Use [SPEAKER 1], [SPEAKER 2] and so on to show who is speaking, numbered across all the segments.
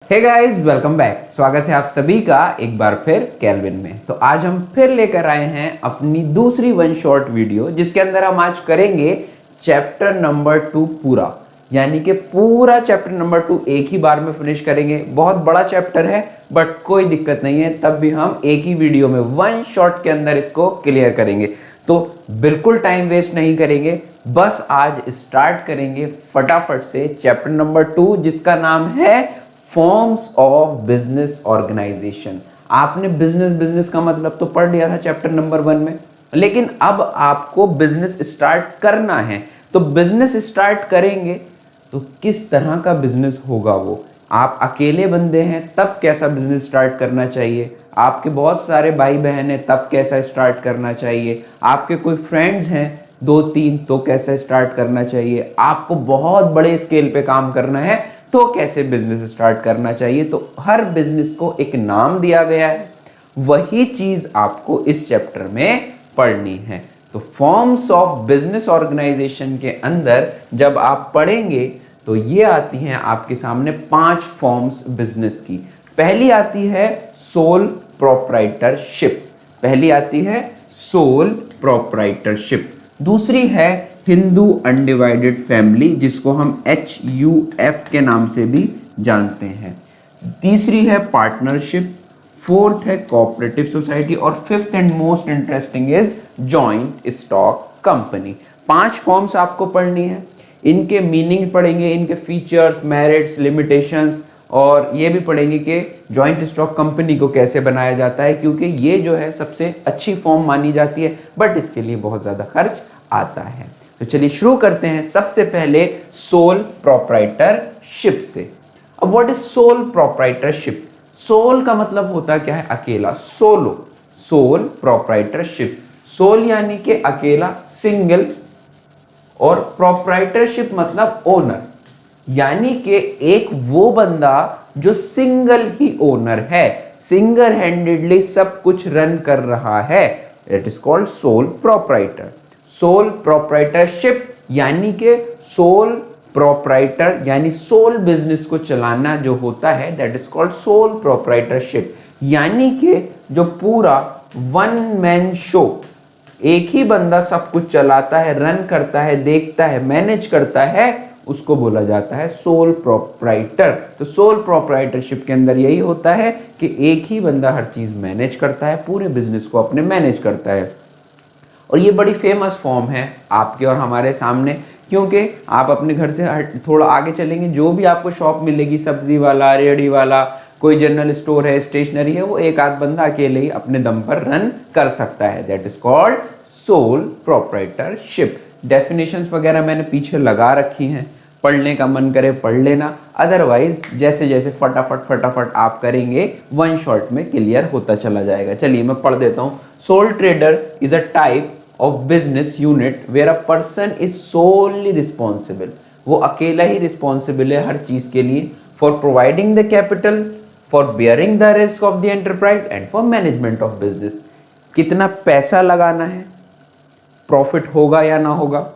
[SPEAKER 1] Hey guys, welcome back. स्वागत है आप सभी का एक बार फिर कैल्विन में। तो आज हम फिर लेकर आए हैं अपनी दूसरी वन शॉट वीडियो, जिसके अंदर हम आज करेंगे चैप्टर नंबर 2 पूरा, यानी कि पूरा चैप्टर नंबर 2 एक ही बार में फिनिश करेंगे। बहुत बड़ा चैप्टर है बट कोई दिक्कत नहीं है, तब भी हम एक ही वीडियो में वन शॉट के अंदर इसको क्लियर करेंगे। तो बिल्कुल टाइम वेस्ट नहीं करेंगे, बस आज स्टार्ट करेंगे फटाफट से चैप्टर नंबर 2, जिसका नाम है फॉर्म्स ऑफ बिजनेस ऑर्गेनाइजेशन। आपने बिजनेस का मतलब तो पढ़ लिया था चैप्टर नंबर 1 में, लेकिन अब आपको बिजनेस स्टार्ट करना है। तो बिजनेस स्टार्ट करेंगे तो किस तरह का बिजनेस होगा वो? आप अकेले बंदे हैं तब कैसा बिजनेस स्टार्ट करना चाहिए, आपके बहुत सारे भाई बहन हैं तब कैसा स्टार्ट करना चाहिए, आपके कोई फ्रेंड्स हैं 2-3 तो कैसा स्टार्ट करना चाहिए, आपको बहुत बड़े स्केल पे काम करना है तो कैसे बिजनेस स्टार्ट करना चाहिए। तो हर बिजनेस को एक नाम दिया गया है, वही चीज आपको इस चैप्टर में पढ़नी है। तो फॉर्म्स ऑफ बिजनेस ऑर्गेनाइजेशन के अंदर जब आप पढ़ेंगे तो ये आती हैं आपके सामने 5 फॉर्म्स बिजनेस की। पहली आती है सोल प्रोप्राइटरशिप, पहली आती है सोल प्रोप्राइटरशिप। दूसरी है हिंदू अनडिवाइडेड फैमिली, जिसको हम HUF के नाम से भी जानते हैं। तीसरी है पार्टनरशिप, फोर्थ है कोऑपरेटिव सोसाइटी और fifth and most interesting is joint stock company. 5 forms आपको पढ़नी है, इनके मीनिंग पढ़ेंगे, इनके फीचर्स, मेरिट्स, लिमिटेशंस, और ये भी पढ़ेंगे कि जॉइंट स्टॉक कंपनी को कैसे बनाया जाता है, क्योंकि ये जो है सबसे अच्छी फॉर्म मानी जाती है, बट इसके लिए बहुत ज़्यादा खर्च आता है। तो चलिए शुरू करते हैं सबसे पहले सोल प्रोप्राइटरशिप से। अब what is sole proprietorship? Sole का मतलब होता क्या है? अकेला, सोलो, सोल प्रोप्राइटरशिप। सोल यानी कि अकेला, सिंगल, और प्रोप्राइटरशिप मतलब ओनर, यानी कि एक वो बंदा जो सिंगल ही ओनर है, सिंगल हैंडेडली सब कुछ रन कर रहा है, it is called sole proprietor. Sole proprietorship यानी कि सोल प्रोप्राइटर यानी सोल बिजनेस को चलाना जो होता है, that is called sole proprietorship. यानी कि जो पूरा वन मैन शो, एक ही बंदा सब कुछ चलाता है, रन करता है, देखता है, मैनेज करता है, उसको बोला जाता है सोल प्रोप्राइटर। तो सोल प्रोप्राइटरशिप के अंदर यही होता है कि एक ही बंदा हर चीज मैनेज करता है, पूरे बिजनेस को अपने मैनेज करता है। और ये बड़ी फेमस फॉर्म है आपके और हमारे सामने, क्योंकि आप अपने घर से थोड़ा आगे चलेंगे, जो भी आपको शॉप मिलेगी, सब्जी वाला, रेहड़ी वाला, कोई जनरल स्टोर है, स्टेशनरी है, वो एक आध बंदा अकेले ही अपने दम पर रन कर सकता है, that is called sole proprietorship. Definitions वगैरह मैंने पीछे लगा रखी हैं, पढ़ने का मन करे पढ़ लेना, अदरवाइज जैसे जैसे फटाफट आप करेंगे वन शॉट में क्लियर होता चला जाएगा। चलिए मैं पढ़ देता हूँ। Soul trader is a type of business unit where a person is solely responsible, वो अकेला ही रिस्पॉन्सिबल है हर चीज के लिए, for providing the capital, for bearing the risk of the enterprise and for management of business। कितना पैसा लगाना है, प्रॉफिट होगा या ना होगा,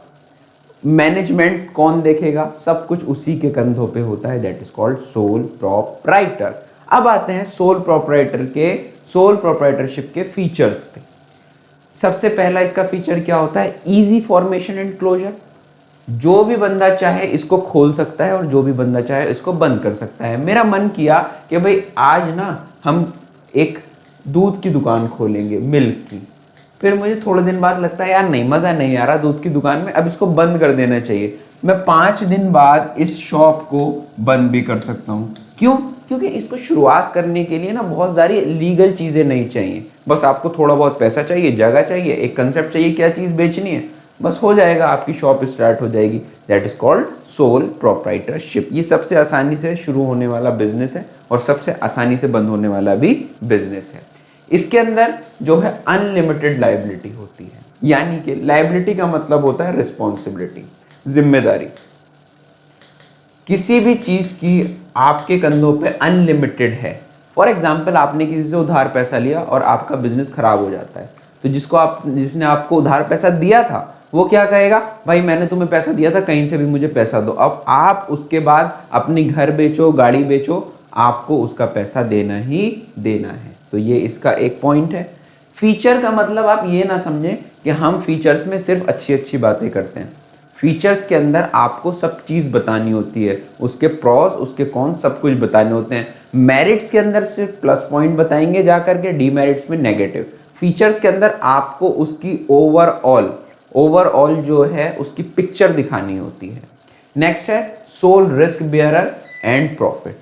[SPEAKER 1] मैनेजमेंट कौन देखेगा, सब कुछ उसी के कंधों पे होता है, that is called sole proprietor. अब आते हैं सोल प्रोप्राइटरशिप के फीचर्स पे। सबसे पहला इसका फीचर क्या होता है? Easy formation and closure. जो भी बंदा चाहे इसको खोल सकता है और जो भी बंदा चाहे इसको बंद कर सकता है। मेरा मन किया कि भाई आज ना हम एक दूध की दुकान खोलेंगे, मिल्क की, फिर मुझे थोड़े दिन बाद लगता है यार नहीं, मजा नहीं आ रहा दूध की दुकान में, अब इसको बंद कर देना चाहिए। मैं 5 दिन बाद इस शॉप को बंद भी कर सकता हूँ। क्यों? क्योंकि इसको शुरुआत करने के लिए ना बहुत सारी लीगल चीजें नहीं चाहिए, बस आपको थोड़ा बहुत पैसा चाहिए, जगह चाहिए, एक कंसेप्ट चाहिए, क्या चीज बेचनी है, बस हो जाएगा, आपकी शॉप स्टार्ट हो जाएगी। That is called sole proprietorship. ये सबसे आसानी से शुरू होने वाला बिजनेस है और सबसे आसानी से बंद होने वाला भी बिजनेस है। इसके अंदर जो है अनलिमिटेड लायबिलिटी होती है, यानी कि लायबिलिटी का मतलब होता है रिस्पॉन्सिबिलिटी, जिम्मेदारी। किसी भी चीज की आपके कंधों पे अनलिमिटेड है। फॉर एग्जाम्पल, आपने किसी से उधार पैसा लिया और आपका बिजनेस खराब हो जाता है, तो जिसने आपको उधार पैसा दिया था वो क्या कहेगा? भाई मैंने तुम्हें पैसा दिया था, कहीं से भी मुझे पैसा दो। अब आप उसके बाद अपनी घर बेचो, गाड़ी बेचो, आपको उसका पैसा देना ही देना है। तो ये इसका एक पॉइंट है। फीचर का मतलब आप ये ना समझें कि हम फीचर्स में सिर्फ अच्छी अच्छी बातें करते हैं। फीचर्स के अंदर आपको सब चीज़ बतानी होती है, उसके प्रॉस उसके कॉन्स सब कुछ बताने होते हैं। मेरिट्स के अंदर सिर्फ प्लस पॉइंट बताएंगे जाकर के, डीमेरिट्स में नेगेटिव। फीचर्स के अंदर आपको उसकी ओवरऑल जो है उसकी पिक्चर दिखानी होती है। नेक्स्ट है sole risk bearer and profit.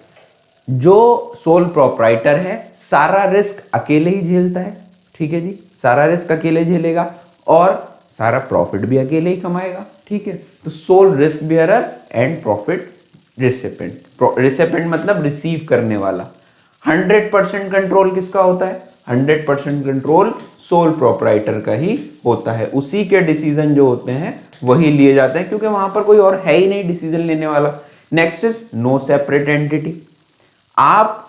[SPEAKER 1] जो सोल प्रोप्राइटर है सारा रिस्क अकेले ही झेलता है, ठीक है जी, सारा रिस्क अकेले झेलेगा और सारा प्रॉफिट भी अकेले ही कमाएगा, ठीक है। तो sole risk bearer and profit recipient. Recipient मतलब रिसीव करने वाला। 100% कंट्रोल किसका होता है? 100% कंट्रोल सोल प्रोप्राइटर का ही होता है। उसी के डिसीजन जो होते हैं वही लिए जाते हैं, क्योंकि वहां पर कोई और है ही नहीं डिसीजन लेने वाला। Next is no separate entity. आप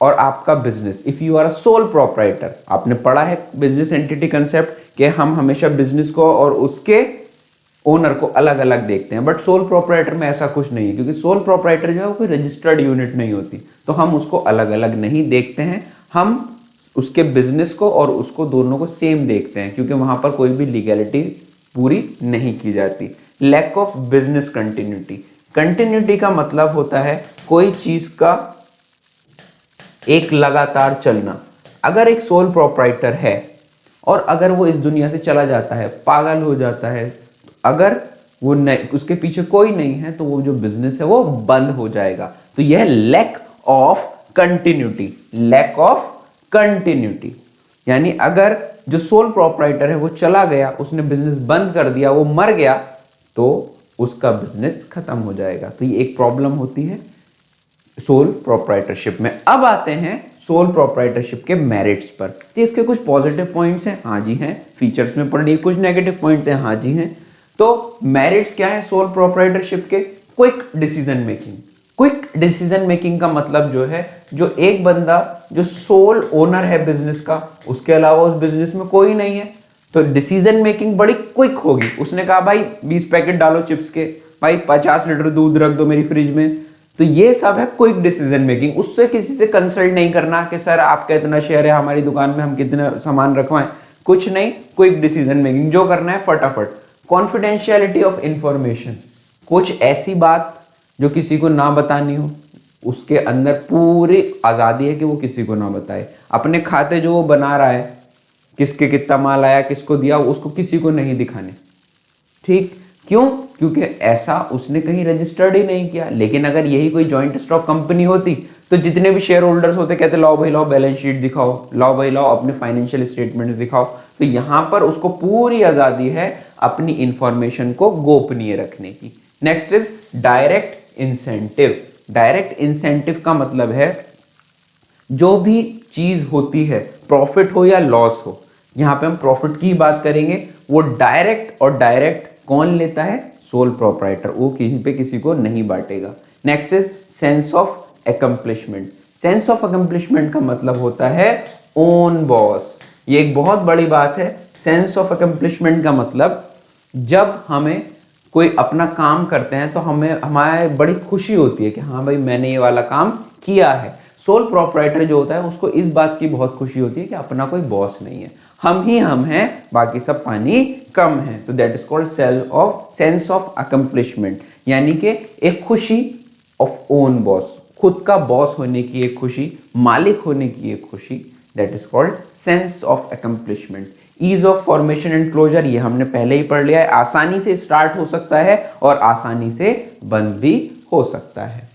[SPEAKER 1] और आपका business, if you are a sole proprietor, आपने पढ़ा है बिजनेस एंटिटी कंसेप्ट कि हम हमेशा बिजनेस को और उसके ओनर को अलग अलग देखते हैं, बट सोल प्रोप्राइटर में ऐसा कुछ नहीं है, क्योंकि सोल प्रोप्राइटर जो है वो कोई रजिस्टर्ड यूनिट नहीं होती, तो हम उसको अलग अलग नहीं देखते हैं। हम उसके बिजनेस को और उसको दोनों को सेम देखते हैं, क्योंकि वहां पर कोई भी लीगैलिटी पूरी नहीं की जाती। Lack of business continuity. Continuity का मतलब होता है कोई चीज का एक लगातार चलना। अगर एक सोल प्रोप्राइटर है और अगर वो इस दुनिया से चला जाता है, पागल हो जाता है, अगर वो उसके पीछे कोई नहीं है, तो वो जो बिजनेस है वो बंद हो जाएगा। तो यह lack of continuity. Lack of continuity यानी अगर जो सोल प्रोप्राइटर है वो चला गया, उसने बिजनेस बंद कर दिया, वो मर गया, तो उसका बिजनेस खत्म हो जाएगा। तो ये एक प्रॉब्लम होती है सोल प्रोप्राइटरशिप में। अब आते हैं सोल प्रोप्राइटरशिप के मेरिट्स पर। तो इसके कुछ पॉजिटिव पॉइंट्स हैं, हाँ जी हैं, फीचर्स में पढ़ लिए। कुछ नेगेटिव पॉइंट्स हैं, हाँ जी हैं। तो मेरिट्स क्या है सोल प्रोप्राइटरशिप के? Quick decision making. Quick decision making का मतलब जो है, जो एक बंदा जो सोल ओनर है बिजनेस का, उसके अलावा उस बिजनेस में कोई नहीं है, तो डिसीजन मेकिंग बड़ी क्विक होगी। उसने कहा भाई 20 पैकेट डालो चिप्स के, भाई 50 लीटर दूध रख दो मेरी फ्रिज में, तो ये सब है क्विक डिसीजन मेकिंग। उससे किसी से कंसल्ट नहीं करना कि सर आपका इतना शेयर है हमारी दुकान में, हम कितना सामान रखवाएं, कुछ नहीं, क्विक डिसीजन मेकिंग। जो करना है फटाफट। Confidentiality of information. कुछ ऐसी बात जो किसी को ना बतानी हो, उसके अंदर पूरी आजादी है कि वो किसी को ना बताए। अपने खाते जो वो बना रहा है, किसके कितना माल आया, किसको दिया, उसको किसी को नहीं दिखाने, ठीक? क्यों? क्योंकि ऐसा उसने कहीं रजिस्टर्ड ही नहीं किया। लेकिन अगर यही कोई जॉइंट स्टॉक कंपनी होती, तो जितने भी शेयर होल्डर्स होते कहते लाओ भाई लाओ बैलेंस शीट दिखाओ, लाओ भाई लाओ अपने फाइनेंशियल स्टेटमेंट दिखाओ। तो यहां पर उसको पूरी आजादी है अपनी इंफॉर्मेशन को गोपनीय रखने की। Next is direct incentive. Direct incentive का मतलब है जो भी चीज होती है, प्रॉफिट हो या लॉस हो, यहां पे हम प्रॉफिट की बात करेंगे, वो डायरेक्ट और डायरेक्ट कौन लेता है? Sole proprietor. वो कहीं पे किसी को नहीं बांटेगा। Next is sense of accomplishment. Sense of accomplishment का मतलब होता है ओन बॉस। ये एक बहुत बड़ी बात है। सेंस ऑफ अकम्प्लिशमेंट का मतलब जब हमें कोई अपना काम करते हैं तो हमारे बड़ी खुशी होती है कि हाँ भाई मैंने ये वाला काम किया है। सोल प्रोप्राइटर जो होता है उसको इस बात की बहुत खुशी होती है कि अपना कोई बॉस नहीं है, हम ही हम हैं, बाकी सब पानी कम है। तो that is called sense of accomplishment, यानी कि एक खुशी ऑफ ओन बॉस, खुद का बॉस होने की एक खुशी, मालिक होने की एक खुशी, that is called sense of accomplishment. Ease of formation and closure, ये हमने पहले ही पढ़ लिया है। आसानी से स्टार्ट हो सकता है और आसानी से बंद भी हो सकता है।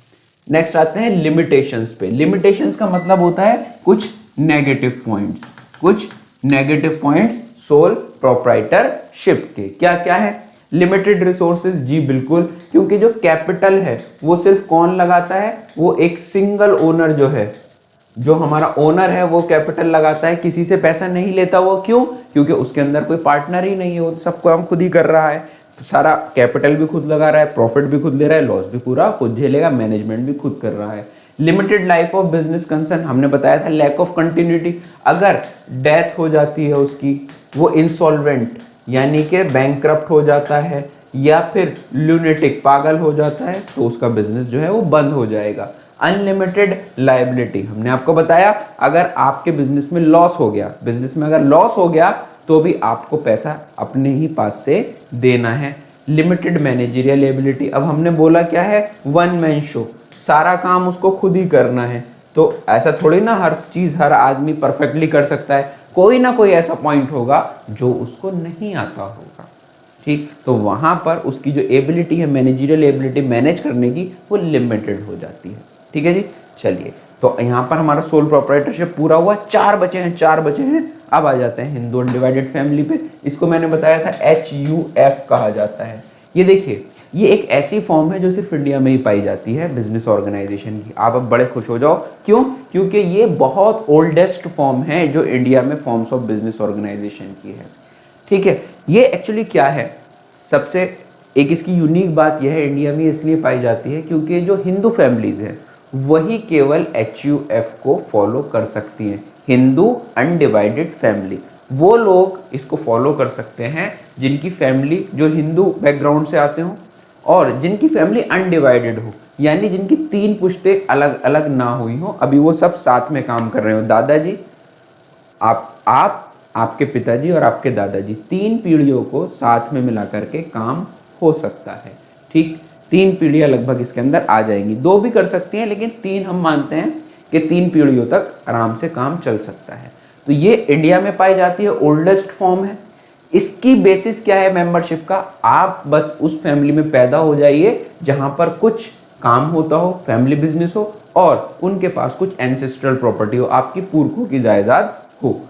[SPEAKER 1] नेक्स्ट आते हैं लिमिटेशंस पे। लिमिटेशंस का मतलब होता है कुछ नेगेटिव पॉइंट्स। कुछ नेगेटिव पॉइंट्स सोल प्रोप्राइटरशिप के क्या क्या है? लिमिटेड रिसोर्सेज, जी बिल्कुल, क्योंकि जो कैपिटल है वो सिर्फ कौन लगाता है? वो एक सिंगल ओनर जो है, जो हमारा ओनर है वो कैपिटल लगाता है, किसी से पैसा नहीं लेता। वो क्यों? क्योंकि उसके अंदर कोई पार्टनर ही नहीं है, वो तो सब काम खुद ही कर रहा है। तो सारा कैपिटल भी खुद लगा रहा है, प्रॉफिट भी खुद ले रहा है, लॉस भी पूरा खुद झेलेगा, मैनेजमेंट भी खुद कर रहा है। Limited life of business concern, हमने बताया था। लैक ऑफ कंटिन्यूटी, अगर डेथ हो जाती है उसकी, वो इंसॉल्वेंट यानी कि बैंकरप्ट हो जाता है या फिर लूनेटिक पागल हो जाता है, तो उसका बिजनेस जो है वो बंद हो जाएगा। अनलिमिटेड लायबिलिटी, हमने आपको बताया अगर आपके बिजनेस में लॉस हो गया, बिजनेस में अगर लॉस हो गया तो भी आपको पैसा अपने ही पास से देना है। लिमिटेड मैनेजरियल एबिलिटी, अब हमने बोला क्या है, वन मैन शो, सारा काम उसको खुद ही करना है। तो ऐसा थोड़ी ना हर चीज हर आदमी परफेक्टली कर सकता है, कोई ना कोई ऐसा पॉइंट होगा जो उसको नहीं आता होगा, ठीक। तो वहां पर उसकी जो एबिलिटी है, मैनेजरियल एबिलिटी मैनेज करने की, वो लिमिटेड हो जाती है, ठीक है जी। चलिए, तो यहाँ पर हमारा सोल प्रोप्राइटरशिप पूरा हुआ, चार बचे हैं। अब आ जाते हैं हिंदू अनडिवाइडेड फैमिली पे। इसको मैंने बताया था HUF कहा जाता है। ये देखिए, ये एक ऐसी फॉर्म है जो सिर्फ इंडिया में ही पाई जाती है बिजनेस ऑर्गेनाइजेशन की। आप अब बड़े खुश हो जाओ, क्यों? क्योंकि ये बहुत ओल्डेस्ट फॉर्म है जो इंडिया में फॉर्म्स ऑफ बिजनेस ऑर्गेनाइजेशन की है, ठीक है। ये एक्चुअली क्या है, सबसे एक इसकी यूनिक बात यह है, इंडिया में इसलिए पाई जाती है क्योंकि जो हिंदू फैमिलीज हैं वही केवल HUF को फॉलो कर सकती हैं। हिंदू अनडिवाइडेड फैमिली, वो लोग इसको फॉलो कर सकते हैं जिनकी फैमिली जो हिंदू बैकग्राउंड से आते हो और जिनकी फैमिली अनडिवाइडेड हो, यानी जिनकी तीन पुश्तें अलग अलग ना हुई हो, अभी वो सब साथ में काम कर रहे हो। दादाजी, आप आपके पिताजी और आपके दादाजी, तीन पीढ़ियों को साथ में मिला करके काम हो सकता है, ठीक। तीन पीढ़ियां लगभग इसके अंदर आ जाएंगी, दो भी कर सकती हैं लेकिन तीन हम मानते हैं कि तीन पीढ़ियों तक आराम से काम चल सकता है। तो ये इंडिया में पाई जाती है, ओल्डेस्ट फॉर्म है। इसकी बेसिस क्या है मेंबरशिप का, आप बस उस फैमिली में पैदा हो जाइए जहां पर कुछ काम होता हो, फैमिली बिजनेस हो और उनके पास कुछ एंसेस्ट्रल प्रॉपर्टी हो, आपकी पुरखों की जायदाद हो।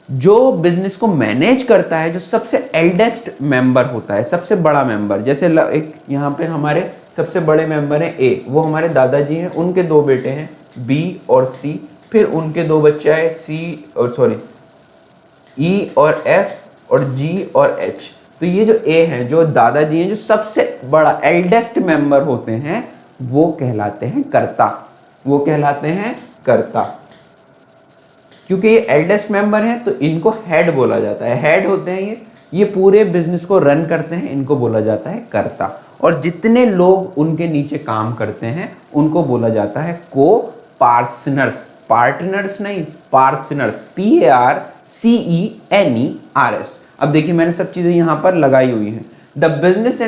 [SPEAKER 1] जो बिजनेस को मैनेज करता है, जो सबसे एल्डेस्ट मेंबर होता है, सबसे बड़ा मेंबर, जैसे एक यहाँ पे हमारे सबसे बड़े मेंबर हैं A, वो हमारे दादाजी हैं, उनके दो बेटे हैं B और C, फिर उनके दो बच्चे हैं E और F और G और H। तो ये जो A है, जो दादाजी हैं, जो सबसे बड़ा एल्डेस्ट मेंबर होते हैं, वो कहलाते हैं कर्ता, वो कहलाते हैं कर्ता। क्योंकि ये एल्डेस्ट मेंबर हैं तो इनको हेड बोला जाता है, हेड होते हैं ये पूरे बिजनेस को रन करते हैं, इनको बोला जाता है कर्ता। और जितने लोग उनके नीचे काम करते हैं उनको बोला जाता है को पार्टनर्स, पार्टनर्स नहीं, पार्टनर्स, PARCENERS। अब देखिए मैंने सब चीजें यहाँ पर लगाई हुई हैं। The business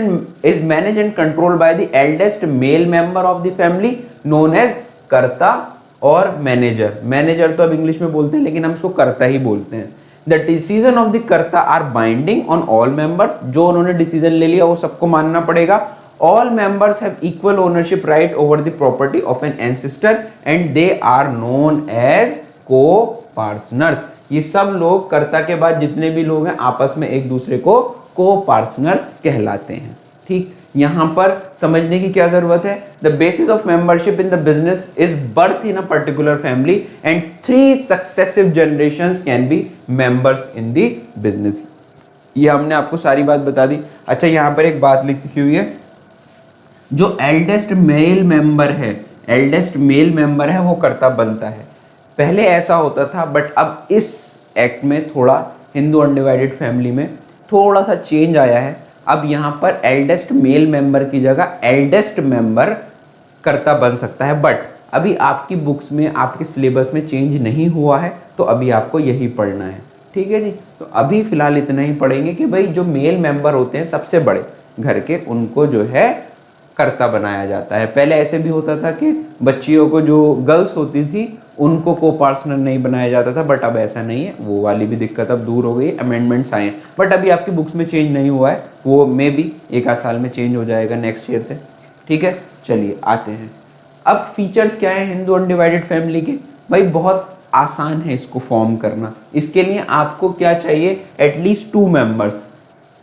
[SPEAKER 1] is manage and controlled by the eldest male member of the family known as karta और मैनेजर। मैनेजर तो अब इंग्लिश में बोलते हैं लेकिन हम इसको कर्ता ही बोलते हैं। The decision of the karta are binding on all members, जो उन्होंने डिसीजन ले लिया वो सबको मानना पड़ेगा। All members have equal ownership right over the property of an ancestor and they are known as co partners. ये सब लोग, कर्ता के बाद जितने भी लोग हैं, आपस में एक दूसरे को को पार्टनर्स कहलाते हैं, ठीक। यहां पर समझने की क्या जरूरत है, the basis of membership in the business is birth in a particular family and 3 successive generations can be members in the business. ये हमने आपको सारी बात बता दी। अच्छा, यहां पर एक बात लिखी हुई है, जो एल्डेस्ट मेल मेंबर है, एल्डेस्ट मेल मेंबर है वो कर्ता बनता है। पहले ऐसा होता था बट अब इस एक्ट में थोड़ा हिंदू अनडिवाइडेड फैमिली में थोड़ा सा चेंज आया है। अब यहाँ पर एल्डेस्ट मेल मेंबर की जगह एल्डेस्ट मेंबर कर्ता बन सकता है, बट अभी आपकी बुक्स में, आपके सिलेबस में चेंज नहीं हुआ है, तो अभी आपको यही पढ़ना है, ठीक है जी। तो अभी फिलहाल इतना ही पढ़ेंगे कि भाई जो मेल मेंबर होते हैं सबसे बड़े घर के, उनको जो है कर्ता बनाया जाता है। पहले ऐसे भी होता था कि बच्चियों को, जो गर्ल्स होती थी, उनको को पार्टनर नहीं बनाया जाता था, बट अब ऐसा नहीं है, वो वाली भी दिक्कत अब दूर हो गई, अमेंडमेंट्स आए हैं। बट अभी आपकी बुक्स में चेंज नहीं हुआ है, वो मे भी एक आध साल में चेंज हो जाएगा नेक्स्ट ईयर से, ठीक है। चलिए आते हैं, अब फीचर्स क्या है हिंदू अनडिवाइडेड फैमिली के। भाई बहुत आसान है इसको फॉर्म करना। इसके लिए आपको क्या चाहिए, एटलीस्ट 2 मेंबर्स,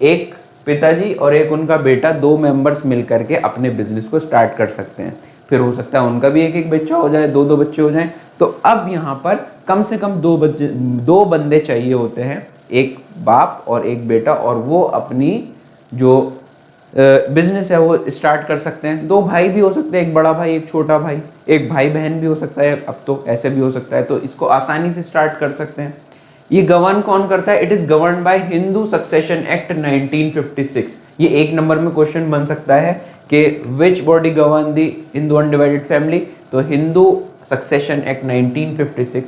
[SPEAKER 1] एक पिताजी और एक उनका बेटा, 2 मेंबर्स मिलकर के अपने बिजनेस को स्टार्ट कर सकते हैं। फिर हो सकता है उनका भी एक एक बच्चा हो जाए, 2-2 बच्चे हो जाएं। तो अब यहाँ पर कम से कम 2 बंदे चाहिए होते हैं, एक बाप और एक बेटा, और वो अपनी जो बिजनेस है वो स्टार्ट कर सकते हैं। 2 भाई भी हो सकते हैं, एक बड़ा भाई एक छोटा भाई, एक भाई बहन भी हो सकता है, अब तो ऐसे भी हो सकता है, तो इसको आसानी से स्टार्ट कर सकते हैं। ये गवर्न कौन करता है, it is govern by Hindu succession act 1956। ये 1 नंबर में क्वेश्चन बन सकता है कि which body govern the Hindu undivided family, तो हिंदू सक्सेशन एक्ट 1956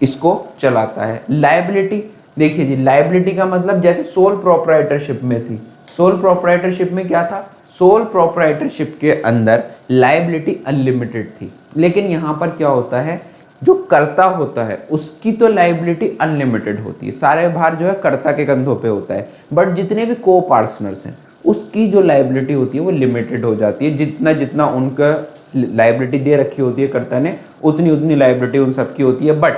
[SPEAKER 1] इसको चलाता है। लायबिलिटी, देखिए जी, लायबिलिटी का मतलब जैसे सोल प्रोप्राइटरशिप में थी, सोल प्रोप्राइटरशिप में क्या था, सोल प्रोप्राइटरशिप के अंदर लायबिलिटी अनलिमिटेड थी, लेकिन यहां पर क्या होता है, जो कर्ता होता है उसकी तो लायबिलिटी अनलिमिटेड होती है, सारे भार जो है कर्ता के कंधों पे होता है, बट जितने भी को पार्टनर्स हैं उसकी जो लायबिलिटी होती है वो लिमिटेड हो जाती है, जितना जितना उनका लायबिलिटी दे रखी होती है कर्ता ने, उतनी उतनी लायबिलिटी उन सबकी होती है, बट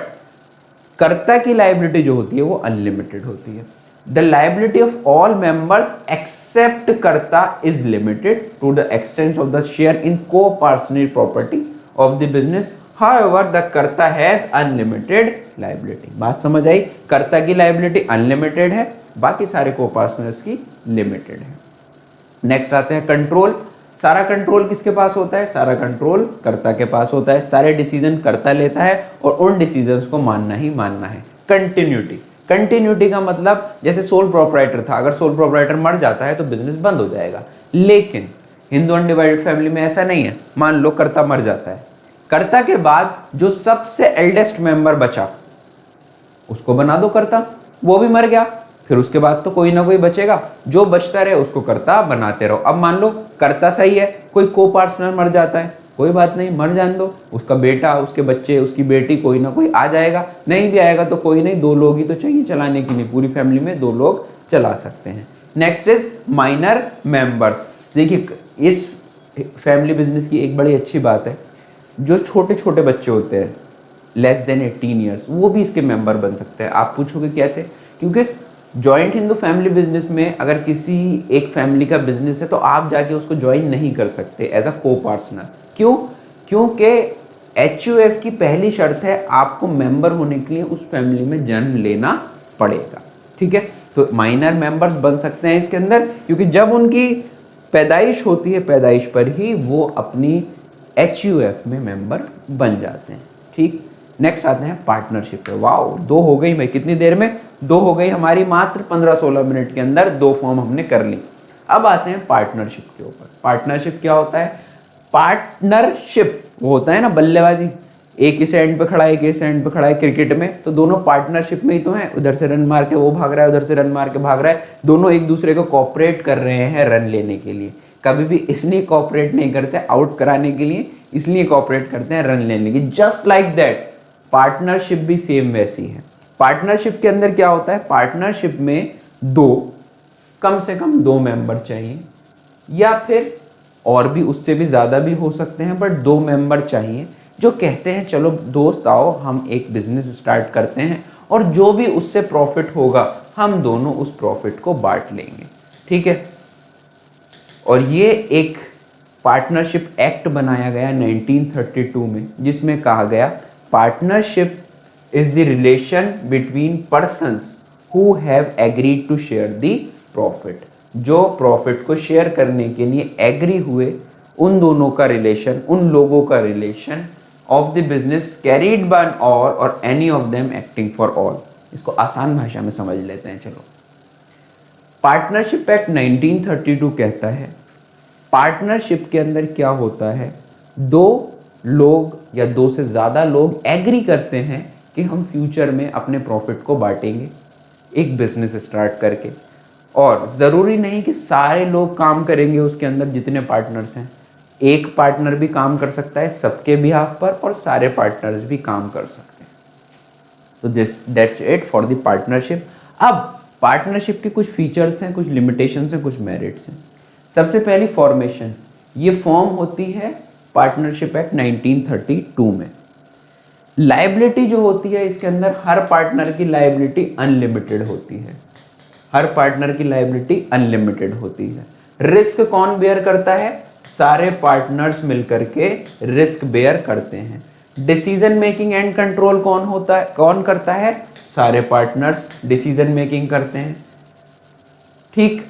[SPEAKER 1] कर्ता की लायबिलिटी जो होती है वो अनलिमिटेड होती है। The liability of all members except karta is limited to the extent of the share in coparcenary property of the business, however the karta has unlimited liability. बात समझ आई, कर्ता की लायबिलिटी अनलिमिटेड है, बाकी सारे को पार्टनर्स की लिमिटेड है। नेक्स्ट आते हैं कंट्रोल। सारा कंट्रोल किसके पास होता है, सारा कंट्रोल कर्ता के पास होता है, सारे डिसीजन कर्ता लेता है और उन डिसीजंस को मानना ही मानना है। कंटिन्यूटी, कंटिन्यूटी का मतलब जैसे सोल प्रोप्राइटर था, अगर सोल प्रोप्राइटर मर जाता है तो बिजनेस बंद हो जाएगा, लेकिन हिंदू अनडिवाइडेड फैमिली में ऐसा नहीं है। मान लो कर्ता मर जाता है, कर्ता के बाद जो सबसे एल्डेस्ट मेंबर बचा उसको बना दो कर्ता, वो भी मर गया, फिर उसके बाद तो कोई ना कोई बचेगा, जो बचता रहे उसको कर्ता बनाते रहो। अब मान लो कर्ता सही है, कोई को पार्टनर मर जाता है, कोई बात नहीं, मर जाने दो, उसका बेटा, उसके बच्चे, उसकी बेटी, कोई ना कोई आ जाएगा, नहीं भी आएगा तो कोई नहीं, दो लोग ही तो चाहिए चलाने के लिए, पूरी फैमिली में दो लोग चला सकते हैं। Next is minor members. देखिए इस फैमिली बिजनेस की एक बड़ी अच्छी बात है, जो छोटे छोटे बच्चे होते हैं लेस देन 18 ईयर्स, वो भी इसके मेंबर बन सकते हैं। आप पूछोगे कैसे, क्योंकि जॉइंट हिंदू फैमिली बिजनेस में अगर किसी एक फैमिली का बिजनेस है तो आप जाके उसको ज्वाइन नहीं कर सकते एज अ को पार्टनर। क्यों, क्योंकि HUF की पहली शर्त है आपको मेंबर होने के लिए उस फैमिली में जन्म लेना पड़ेगा, ठीक है। तो माइनर मेंबर्स बन सकते हैं इसके अंदर, क्योंकि जब उनकी पैदाइश होती है, पैदाइश पर ही वो अपनी HUF में मेंबर बन जाते हैं, ठीक। नेक्स्ट आते हैं पार्टनरशिप पे। वाओ, दो हो गई भाई, कितनी देर में दो हो गई हमारी, मात्र 15-16 मिनट के अंदर दो फॉर्म हमने कर ली। अब आते हैं पार्टनरशिप के ऊपर। पार्टनरशिप क्या होता है, पार्टनरशिप वो होता है ना बल्लेबाजी, एक इस एंड पे खड़ा है, एक इस एंड पे खड़ा है क्रिकेट में, तो दोनों पार्टनरशिप में ही तो हैं, उधर से रन मार के वो भाग रहा है, उधर से रन मार के भाग रहा है, दोनों एक दूसरे को कोऑपरेट कर रहे हैं रन लेने के लिए। कभी भी इसलिए कोऑपरेट नहीं करते आउट कराने के लिए, इसलिए कोऑपरेट करते हैं रन लेने की। जस्ट लाइक दैट पार्टनरशिप भी सेम वैसी है। पार्टनरशिप के अंदर क्या होता है, पार्टनरशिप में कम से कम दो मेंबर चाहिए, या फिर और भी उससे भी ज्यादा भी हो सकते हैं, बट दो मेंबर चाहिए जो कहते हैं चलो दोस्त आओ हम एक बिजनेस स्टार्ट करते हैं और जो भी उससे प्रॉफिट होगा हम दोनों उस प्रॉफिट को बांट लेंगे, ठीक है। और ये एक पार्टनरशिप एक्ट बनाया गया 1932 में, जिसमें कहा गया partnership is the relation between persons who have agreed to share the profit. जो प्रॉफिट को शेयर करने के लिए एग्री हुए, उन दोनों का रिलेशन, उन लोगों का relation of the business carried by all or any of them acting for all. इसको आसान भाषा में समझ लेते हैं चलो। पार्टनरशिप एक्ट 1932 कहता है पार्टनरशिप के अंदर क्या होता है, दो लोग या दो से ज्यादा लोग एग्री करते हैं कि हम फ्यूचर में अपने प्रॉफिट को बांटेंगे एक बिजनेस स्टार्ट करके, और जरूरी नहीं कि सारे लोग काम करेंगे उसके अंदर, जितने पार्टनर्स हैं, एक पार्टनर भी काम कर सकता है सबके बिहाफ पर और सारे पार्टनर्स भी काम कर सकते हैं। तो that's it for the partnership. अब पार्टनरशिप के कुछ फीचर्स हैं, कुछ लिमिटेशंस हैं, कुछ मेरिट्स हैं। सबसे पहली फॉर्मेशन, ये फॉर्म होती है पार्टनरशिप एक्ट 1932 में। लायबिलिटी जो होती है इसके अंदर, हर पार्टनर की लायबिलिटी अनलिमिटेड होती है, हर पार्टनर की लायबिलिटी अनलिमिटेड होती है। रिस्क कौन बेयर करता है, सारे पार्टनर्स मिलकर के रिस्क बेयर करते हैं। डिसीजन मेकिंग एंड कंट्रोल कौन होता है, कौन करता है, सारे पार्टनर्स डिसीजन मेकिंग करते हैं, ठीक।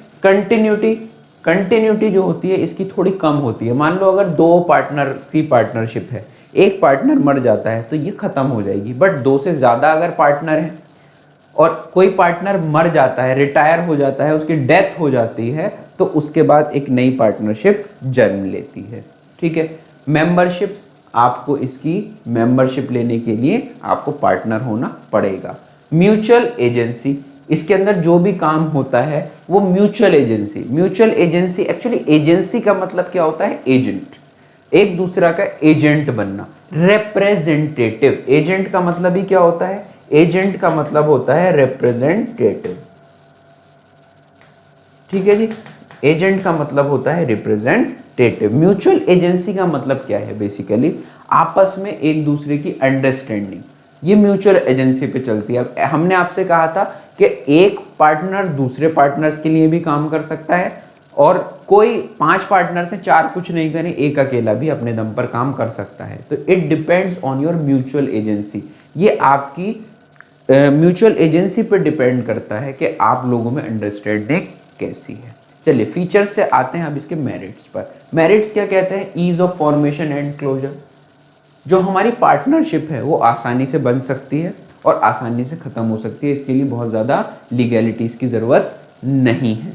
[SPEAKER 1] कंटिन्यूटी जो होती है इसकी थोड़ी कम होती है। मान लो अगर दो पार्टनर की पार्टनरशिप है, एक पार्टनर मर जाता है तो ये खत्म हो जाएगी, बट दो से ज्यादा अगर पार्टनर हैं और कोई पार्टनर मर जाता है, रिटायर हो जाता है, उसकी डेथ हो जाती है, तो उसके बाद एक नई पार्टनरशिप जन्म लेती है, ठीक है। मेंबरशिप, आपको इसकी मेंबरशिप लेने के लिए आपको पार्टनर होना पड़ेगा। म्यूचुअल एजेंसी, इसके अंदर जो भी काम होता है वो mutual agency. Mutual agency actually agency का मतलब क्या होता है? एजेंट, एक दूसरा का एजेंट बनना। रिप्रेजेंटेटिव, एजेंट का मतलब ही क्या होता है? एजेंट का मतलब होता है रिप्रेजेंटेटिव। ठीक है जी, एजेंट का मतलब होता है रिप्रेजेंटेटिव। म्यूचुअल एजेंसी का मतलब क्या है? बेसिकली आपस में एक दूसरे की अंडरस्टैंडिंग, ये म्यूचुअल एजेंसी पे चलती है। अब हमने आपसे कहा था कि एक पार्टनर दूसरे पार्टनर्स के लिए भी काम कर सकता है, और कोई 5 पार्टनर से 4 कुछ नहीं करें, एक अकेला भी अपने दम पर काम कर सकता है। तो it depends on your mutual agency, ये आपकी म्यूचुअल एजेंसी पर डिपेंड करता है कि आप लोगों में अंडरस्टैंडिंग कैसी है। चलिए फीचर्स से आते हैं अब इसके मेरिट्स पर। मेरिट्स क्या कहते हैं? Ease of formation and closure, जो हमारी पार्टनरशिप है वो आसानी से बन सकती है और आसानी से खत्म हो सकती है, इसके लिए बहुत ज़्यादा लीगैलिटीज़ की ज़रूरत नहीं है।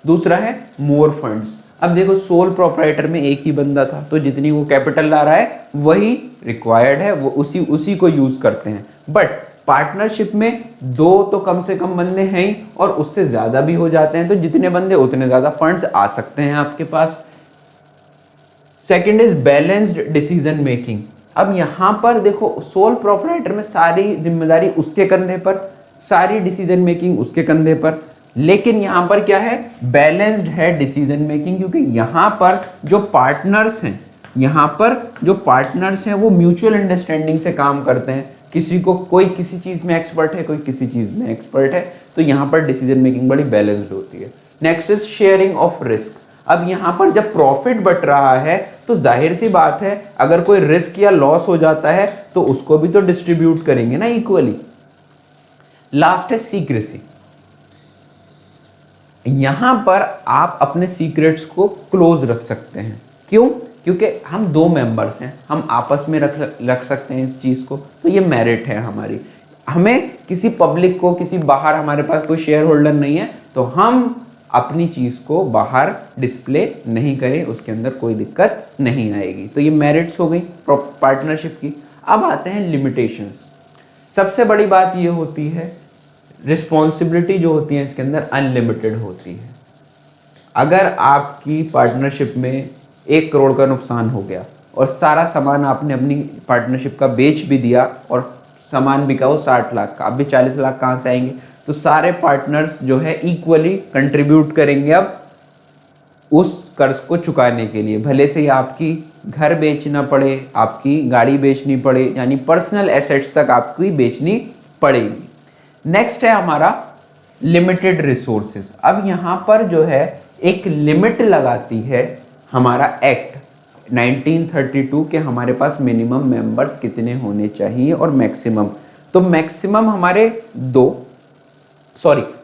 [SPEAKER 1] दूसरा है मोर फंड्स। अब देखो सोल प्रोप्राइटर में एक ही बंदा था, तो जितनी वो कैपिटल ला रहा है वही रिक्वायर्ड है, वो उसी को यूज़ करते हैं। बट पार्टनरशिप में 2 तो कम से कम बंदे हैं ही, और उससे ज़्यादा भी हो जाते हैं, तो जितने बंदे उतने ज़्यादा फंड्स आ सकते हैं आपके पास। Second is balanced decision making. अब यहां पर देखो सोल प्रोप्राइटर में सारी जिम्मेदारी उसके कंधे पर, सारी डिसीजन मेकिंग उसके कंधे पर, लेकिन यहां पर क्या है? बैलेंस्ड है डिसीजन मेकिंग, क्योंकि यहां पर जो पार्टनर्स हैं, यहां पर जो पार्टनर्स हैं वो म्यूचुअल अंडरस्टैंडिंग से काम करते हैं। किसी को कोई किसी चीज में एक्सपर्ट है, कोई किसी चीज में एक्सपर्ट है, तो यहां पर डिसीजन मेकिंग बड़ी बैलेंस्ड होती है। Next is sharing of risk. अब यहां पर जब प्रॉफिट बट रहा है तो जाहिर सी बात है अगर कोई रिस्क या लॉस हो जाता है तो उसको भी तो डिस्ट्रीब्यूट करेंगे ना इक्वली। लास्ट है सीक्रेसी। यहां पर आप अपने सीक्रेट्स को क्लोज रख सकते हैं। क्यों? क्योंकि हम 2 मेंबर्स हैं, हम आपस में रख सकते हैं इस चीज को, तो ये मेरिट है हमारी। हमें किसी पब्लिक को, किसी बाहर, हमारे पास कोई शेयर होल्डर नहीं है तो हम अपनी चीज को बाहर डिस्प्ले नहीं करें, उसके अंदर कोई दिक्कत नहीं आएगी। तो ये मेरिट्स हो गई पार्टनरशिप की। अब आते हैं लिमिटेशंस। सबसे बड़ी बात ये होती है रिस्पॉन्सिबिलिटी जो होती है इसके अंदर अनलिमिटेड होती है। अगर आपकी पार्टनरशिप में 1 करोड़ का नुकसान हो गया और सारा सामान आपने अपनी पार्टनरशिप का बेच भी दिया और सामान बिका वो 60 लाख का, अब भी 40 लाख कहाँ से आएंगे? तो सारे पार्टनर्स जो है इक्वली कंट्रीब्यूट करेंगे अब उस कर्ज को चुकाने के लिए, भले से ही आपकी घर बेचना पड़े, आपकी गाड़ी बेचनी पड़े, यानी पर्सनल एसेट्स तक आपको बेचनी पड़ेगी। नेक्स्ट है हमारा लिमिटेड रिसोर्सेज। अब यहां पर जो है एक लिमिट लगाती है हमारा एक्ट 1932 के हमारे पास मिनिमम मेंबर्स कितने होने चाहिए और मैक्सिमम। तो मैक्सिमम हमारे 2,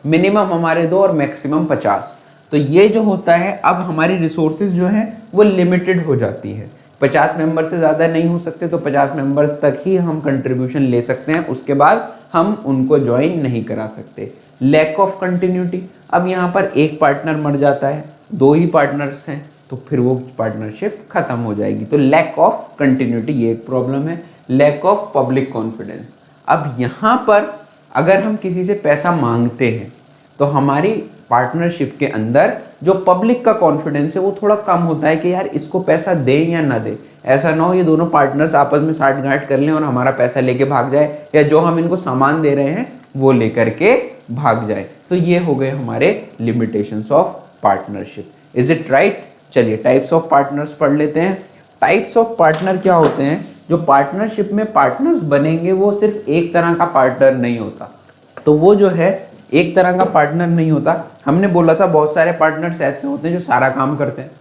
[SPEAKER 1] मिनिमम हमारे 2 और मैक्सिमम 50। तो ये जो होता है अब हमारी रिसोर्सेज जो है वो लिमिटेड हो जाती है। 50 मेंबर से ज़्यादा नहीं हो सकते, तो 50 मेंबर्स तक ही हम कंट्रीब्यूशन ले सकते हैं, उसके बाद हम उनको ज्वाइन नहीं करा सकते। Lack of continuity. अब यहाँ पर एक पार्टनर मर जाता है, 2 ही पार्टनर्स हैं, तो फिर वो पार्टनरशिप खत्म हो जाएगी। तो लैक ऑफ कंटिन्यूटी ये एक प्रॉब्लम है। Lack of public confidence. अब यहाँ पर अगर हम किसी से पैसा मांगते हैं तो हमारी पार्टनरशिप के अंदर जो पब्लिक का कॉन्फिडेंस है वो थोड़ा कम होता है कि यार इसको पैसा दें या ना दें। ऐसा ना हो ये दोनों पार्टनर्स आपस में साठगांठ कर लें और हमारा पैसा लेके भाग जाए, या जो हम इनको सामान दे रहे हैं वो लेकर के भाग जाए। तो ये हो गए हमारे limitations of partnership. Is it right? चलिए टाइप्स ऑफ पार्टनर्स पढ़ लेते हैं। टाइप्स ऑफ पार्टनर क्या होते हैं? जो पार्टनरशिप में पार्टनर्स बनेंगे वो सिर्फ एक तरह का पार्टनर नहीं होता, तो वो जो है एक तरह का पार्टनर नहीं होता। हमने बोला था बहुत सारे पार्टनर्स ऐसे होते हैं जो सारा काम करते हैं,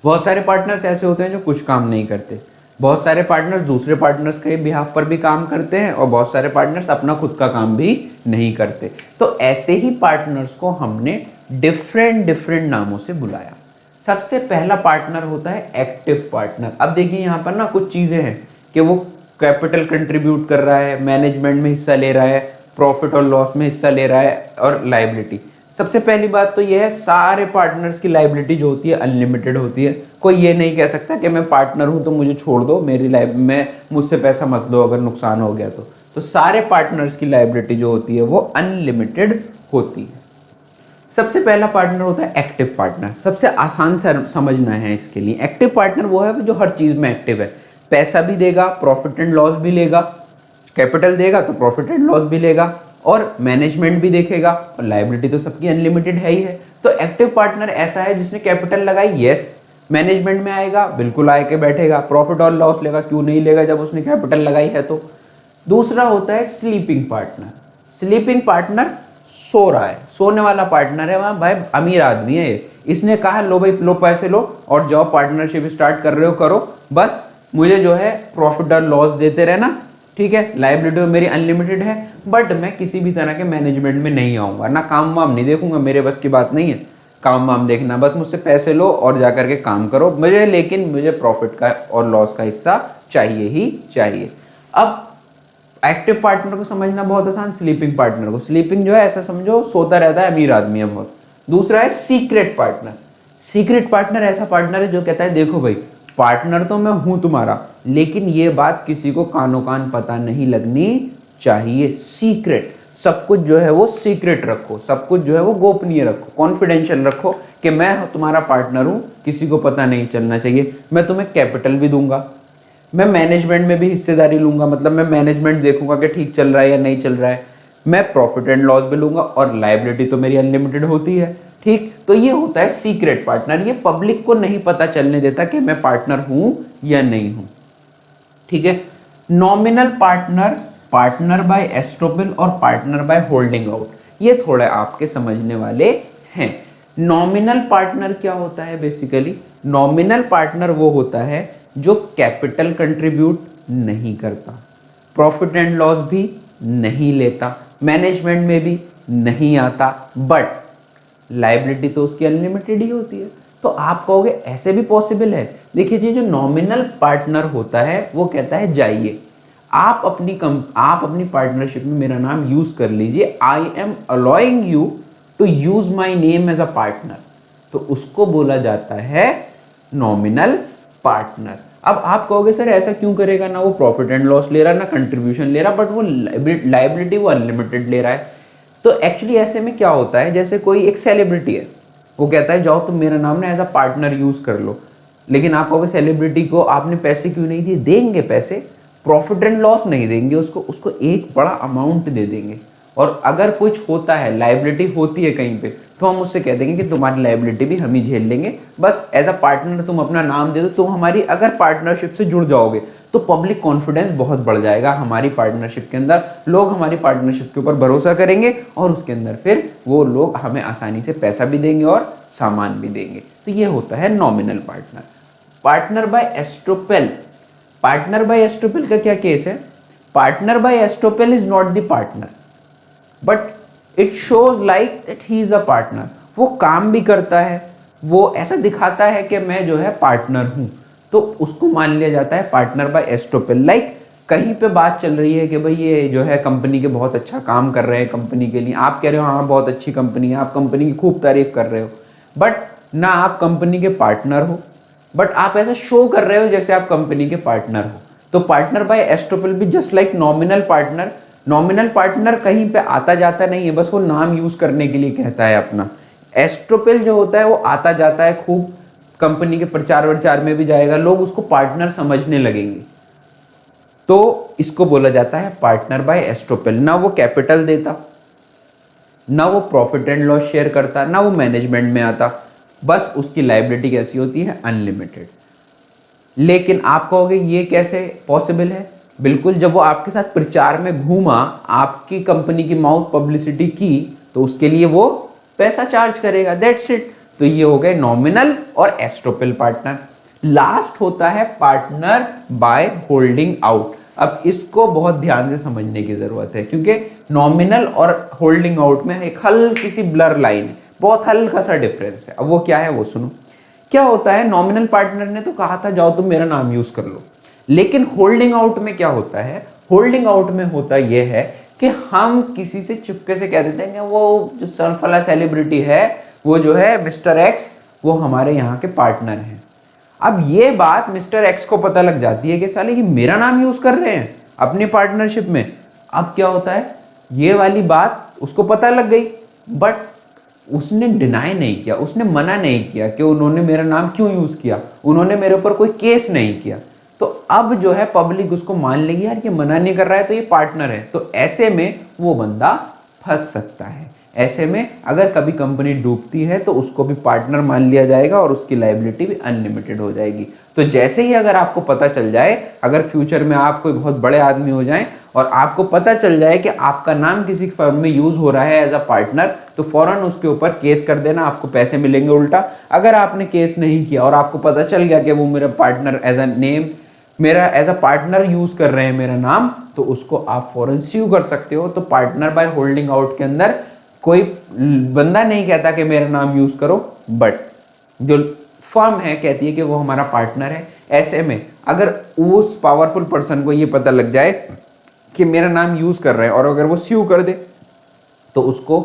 [SPEAKER 1] बहुत सारे पार्टनर्स ऐसे होते हैं जो कुछ काम नहीं करते, बहुत सारे पार्टनर्स दूसरे पार्टनर्स के बिहाफ पर भी काम करते हैं और बहुत सारे पार्टनर्स अपना खुद का काम भी नहीं करते। तो ऐसे ही पार्टनर्स को हमने डिफरेंट नामों से बुलाया। सबसे पहला पार्टनर होता है एक्टिव पार्टनर। अब देखिए यहाँ पर ना कुछ चीजें हैं कि वो कैपिटल कंट्रीब्यूट कर रहा है, मैनेजमेंट में हिस्सा ले रहा है, प्रॉफिट और लॉस में हिस्सा ले रहा है और लायबिलिटी। सबसे पहली बात तो ये है, सारे पार्टनर्स की लायबिलिटी जो होती है अनलिमिटेड होती है। कोई ये नहीं कह सकता कि मैं पार्टनर हूं तो मुझे छोड़ दो, मेरी लाइफ में मुझसे पैसा मत लो अगर नुकसान हो गया तो सारे पार्टनर्स की लायबिलिटी जो होती है वो अनलिमिटेड होती है। सबसे पहला पार्टनर होता है एक्टिव पार्टनर। सबसे आसान से समझना है इसके लिए, एक्टिव पार्टनर वो है जो हर चीज में एक्टिव है, पैसा भी देगा, प्रॉफिट एंड लॉस भी लेगा, कैपिटल देगा तो प्रॉफिट एंड लॉस भी लेगा, और मैनेजमेंट भी देखेगा, और लायबिलिटी तो सबकी अनलिमिटेड है ही है। तो एक्टिव पार्टनर ऐसा है जिसने कैपिटल लगाई, यस, मैनेजमेंट में आएगा, बिल्कुल आके बैठेगा, प्रॉफिट और लॉस लेगा, क्यों नहीं लेगा जब उसने कैपिटल लगाई है तो। दूसरा होता है sleeping partner. Sleeping partner so रहा है, सोने वाला पार्टनर है, वहां भाई अमीर आदमी है ये, इसने कहा लो भाई लो पैसे लो और जाओ पार्टनरशिप स्टार्ट कर रहे हो करो, बस मुझे जो है प्रॉफिट और लॉस देते रहना, ठीक है, लायबिलिटी मेरी अनलिमिटेड है, बट मैं किसी भी तरह के मैनेजमेंट में नहीं आऊंगा, ना काम वाम नहीं देखूंगा, मेरे बस की बात नहीं है काम वाम देखना, बस मुझसे पैसे लो और जाकर के काम करो मुझे, लेकिन मुझे प्रॉफिट का और लॉस का हिस्सा चाहिए ही चाहिए। अब एक्टिव पार्टनर को समझना बहुत आसान, स्लीपिंग पार्टनर को, स्लीपिंग जो है ऐसा समझो सोता रहता है, अमीर आदमी है बहुत। दूसरा है सीक्रेट पार्टनर। सीक्रेट पार्टनर ऐसा पार्टनर है जो कहता है देखो भाई पार्टनर तो मैं हूं तुम्हारा, लेकिन ये बात किसी को कानो कान पता नहीं लगनी चाहिए, सीक्रेट, सब कुछ जो है वो सीक्रेट रखो, सब कुछ जो है वो गोपनीय रखो, कॉन्फिडेंशियल रखो कि मैं तुम्हारा पार्टनर हूं, किसी को पता नहीं चलना चाहिए। मैं तुम्हें कैपिटल भी दूंगा, मैं मैनेजमेंट में भी हिस्सेदारी लूंगा, मतलब मैं मैनेजमेंट देखूंगा कि ठीक चल रहा है या नहीं चल रहा है, मैं प्रॉफिट एंड लॉस भी लूंगा, और लायबिलिटी तो मेरी अनलिमिटेड होती है, ठीक। तो ये होता है सीक्रेट पार्टनर, ये पब्लिक को नहीं पता चलने देता कि मैं पार्टनर हूं या नहीं हूं, ठीक है। नॉमिनल पार्टनर, पार्टनर बाय एस्टोपेल और पार्टनर बाय होल्डिंग आउट, ये थोड़े आपके समझने वाले हैं। नॉमिनल पार्टनर क्या होता है? बेसिकली नॉमिनल पार्टनर वो होता है जो कैपिटल कंट्रीब्यूट नहीं करता, प्रॉफिट एंड लॉस भी नहीं लेता, मैनेजमेंट में भी नहीं आता, बट लायबिलिटी तो उसकी अनलिमिटेड ही होती है। तो आप कहोगे ऐसे भी पॉसिबल है? देखिए जी, जो नॉमिनल पार्टनर होता है वो कहता है जाइए आप अपनी पार्टनरशिप में मेरा नाम यूज कर लीजिए, I am allowing you to use my name as a partner, तो उसको बोला जाता है नॉमिनल पार्टनर। अब आप कहोगे सर ऐसा क्यों करेगा, ना वो प्रॉफिट एंड लॉस ले रहा ना कंट्रीब्यूशन ले रहा, बट वो लायबिलिटी वो अनलिमिटेड ले रहा है। तो एक्चुअली ऐसे में क्या होता है, जैसे कोई एक सेलिब्रिटी है, वो कहता है जाओ तुम मेरा नाम ना एज अ पार्टनर यूज कर लो, लेकिन आप कहोगे सेलिब्रिटी को आपने पैसे क्यों नहीं दिए? देंगे पैसे, प्रॉफिट एंड लॉस नहीं देंगे उसको एक बड़ा अमाउंट दे देंगे, और अगर कुछ होता है, लायबिलिटी होती है कहीं पे, तो हम उससे कह देंगे कि तुम्हारी लायबिलिटी भी हम ही झेल लेंगे, बस एज अ पार्टनर तुम अपना नाम दे दो, तुम हमारी अगर पार्टनरशिप से जुड़ जाओगे तो पब्लिक कॉन्फिडेंस बहुत बढ़ जाएगा हमारी पार्टनरशिप के अंदर, लोग हमारी पार्टनरशिप के ऊपर भरोसा करेंगे, और उसके अंदर फिर वो लोग हमें आसानी से पैसा भी देंगे और सामान भी देंगे। तो ये होता है nominal partner. Partner by estoppel, partner by estoppel का क्या केस है? Partner by estoppel is not the partner, but it shows like that he is a partner. वो काम भी करता है, वो ऐसा दिखाता है कि मैं जो है पार्टनर हूं, तो उसको मान लिया जाता है पार्टनर बाय एस्टोपेल। लाइक कहीं पे बात चल रही है कि भाई ये जो है कंपनी के बहुत अच्छा काम कर रहे हैं कंपनी के लिए, आप कह रहे हो हाँ बहुत अच्छी कंपनी है, आप कंपनी की खूब तारीफ कर रहे हो, बट ना आप कंपनी के पार्टनर हो, बट आप ऐसा शो कर रहे हो जैसे आप कंपनी के पार्टनर हो। तो पार्टनर बाय एस्टोपेल भी just like nominal partner, nominal partner कहीं पे आता जाता नहीं है, बस वो नाम यूज करने के लिए कहता है अपना। एस्टोपेल जो होता है वो आता जाता है, खूब कंपनी के प्रचार प्रचार में भी जाएगा, लोग उसको पार्टनर समझने लगेंगे, तो इसको बोला जाता है पार्टनर बाय एस्टोपेल। ना वो कैपिटल देता, ना वो प्रॉफिट एंड लॉस शेयर करता, ना वो मैनेजमेंट में आता, बस उसकी लायबिलिटी कैसी होती है? अनलिमिटेड। लेकिन आप कहोगे ये कैसे पॉसिबल है? बिल्कुल, जब वो आपके साथ प्रचार में घूमा, आपकी कंपनी की माउथ पब्लिसिटी की, तो उसके लिए वो पैसा चार्ज करेगा, दैट्स इट। तो ये हो गए नॉमिनल और एस्टोपेल पार्टनर। लास्ट होता है पार्टनर बाय होल्डिंग आउट। अब इसको बहुत ध्यान से समझने की जरूरत है, क्योंकि नॉमिनल और होल्डिंग आउट में एक हल्की सी ब्लर लाइन है, बहुत हल्का सा डिफरेंस है। अब वो क्या है वो सुनो। क्या होता है, नॉमिनल पार्टनर ने तो कहा था जाओ तुम मेरा नाम यूज कर लो, लेकिन होल्डिंग आउट में क्या होता है? होल्डिंग आउट में होता यह है कि हम किसी से चुपके से कह देते हैं कि वो जो सरफला सेलिब्रिटी है वो जो है मिस्टर एक्स, वो हमारे यहाँ के पार्टनर हैं। अब ये बात मिस्टर एक्स को पता लग जाती है कि साले ये मेरा नाम यूज कर रहे हैं अपनी पार्टनरशिप में। अब क्या होता है, ये वाली बात उसको पता लग गई, बट उसने डिनाई नहीं किया, उसने मना नहीं किया कि उन्होंने मेरा नाम क्यों यूज किया, उन्होंने मेरे ऊपर कोई केस नहीं किया। तो अब जो है पब्लिक उसको मान लेगी यार ये मना नहीं कर रहा है तो ये पार्टनर है। तो ऐसे में वो बंदा फंस सकता है। ऐसे में अगर कभी कंपनी डूबती है तो उसको भी पार्टनर मान लिया जाएगा और उसकी लायबिलिटी भी अनलिमिटेड हो जाएगी। तो जैसे ही अगर आपको पता चल जाए, अगर फ्यूचर में आप कोई बहुत बड़े आदमी हो जाएं और आपको पता चल जाए कि आपका नाम किसी फर्म में यूज हो रहा है एज अ पार्टनर, तो फौरन उसके ऊपर केस कर देना, आपको पैसे मिलेंगे उल्टा। अगर आपने केस नहीं किया और आपको पता चल गया कि वो मेरा पार्टनर एज अ नेम, मेरा एज अ पार्टनर यूज कर रहे हैं मेरा नाम, तो उसको आप फौरन स्यू कर सकते हो। तो पार्टनर बाय होल्डिंग आउट के अंदर कोई बंदा नहीं कहता कि मेरा नाम यूज करो, बट जो फर्म है कहती है कि वो हमारा पार्टनर है। ऐसे में अगर उस पावरफुल पर्सन को ये पता लग जाए कि मेरा नाम यूज कर रहे हैं और अगर वो स्यू कर दे तो उसको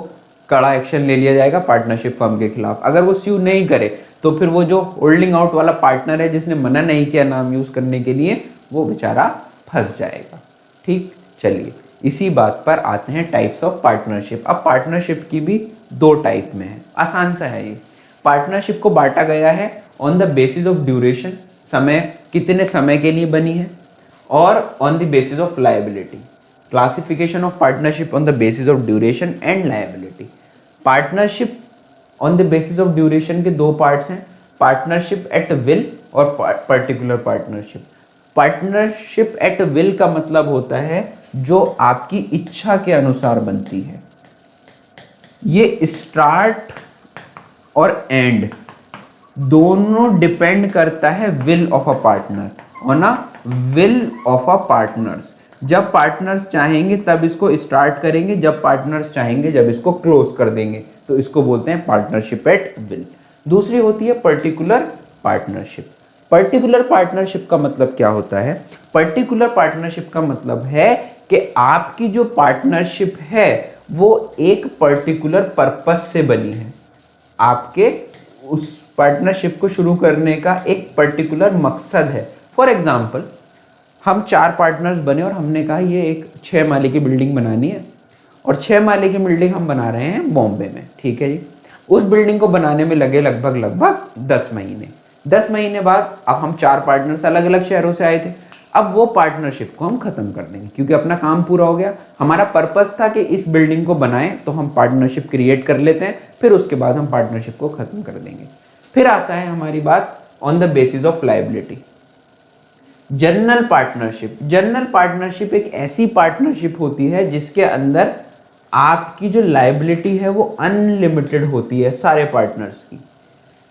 [SPEAKER 1] कड़ा एक्शन ले लिया जाएगा पार्टनरशिप फर्म के खिलाफ। अगर वो स्यू नहीं करे तो फिर वो जो होल्डिंग आउट वाला पार्टनर है जिसने मना नहीं किया नाम यूज करने के लिए, वो बेचारा फंस जाएगा। ठीक, चलिए इसी बात पर आते हैं टाइप्स ऑफ पार्टनरशिप। अब पार्टनरशिप की भी दो टाइप में है, आसान सा है ये। पार्टनरशिप को बांटा गया है on the basis of duration, समय कितने समय के लिए बनी है, और on the basis of liability. Classification of partnership on the basis of duration and liability. Partnership on the basis of duration के दो पार्ट्स हैं, पार्टनरशिप एट विल और particular partnership. Partnership at will का मतलब होता है जो आपकी इच्छा के अनुसार बनती है। ये स्टार्ट और एंड दोनों डिपेंड करता है will of a partner, on a will of a partners. जब पार्टनर्स चाहेंगे तब इसको स्टार्ट करेंगे, जब पार्टनर्स चाहेंगे जब इसको क्लोज कर देंगे, तो इसको बोलते हैं पार्टनरशिप एट विल। दूसरी होती है पर्टिकुलर पार्टनरशिप। पर्टिकुलर पार्टनरशिप का मतलब क्या होता है? पर्टिकुलर पार्टनरशिप का मतलब है कि आपकी जो पार्टनरशिप है वो एक पर्टिकुलर पर्पस से बनी है। आपके उस पार्टनरशिप को शुरू करने का एक पर्टिकुलर मकसद है। फॉर एग्जाम्पल, हम 4 पार्टनर्स बने और हमने कहा ये एक 6 माले की बिल्डिंग बनानी है, और 6 माले की बिल्डिंग हम बना रहे हैं बॉम्बे में। ठीक है जी, उस बिल्डिंग को बनाने में लगे लगभग 10 महीने। 10 महीने बाद अब हम 4 पार्टनर्स अलग अलग शहरों से आए थे। अब वो पार्टनरशिप को हम खत्म कर देंगे क्योंकि अपना काम पूरा हो गया। हमारा पर्पस था कि इस बिल्डिंग को बनाएं, तो हम पार्टनरशिप क्रिएट कर लेते हैं, फिर उसके बाद हम पार्टनरशिप को खत्म कर देंगे। फिर आता है हमारी बात on the basis of liability. General partnership. General partnership एक ऐसी पार्टनरशिप होती है जिसके अंदर आपकी जो लायबिलिटी है वो अनलिमिटेड होती है सारे पार्टनर्स की।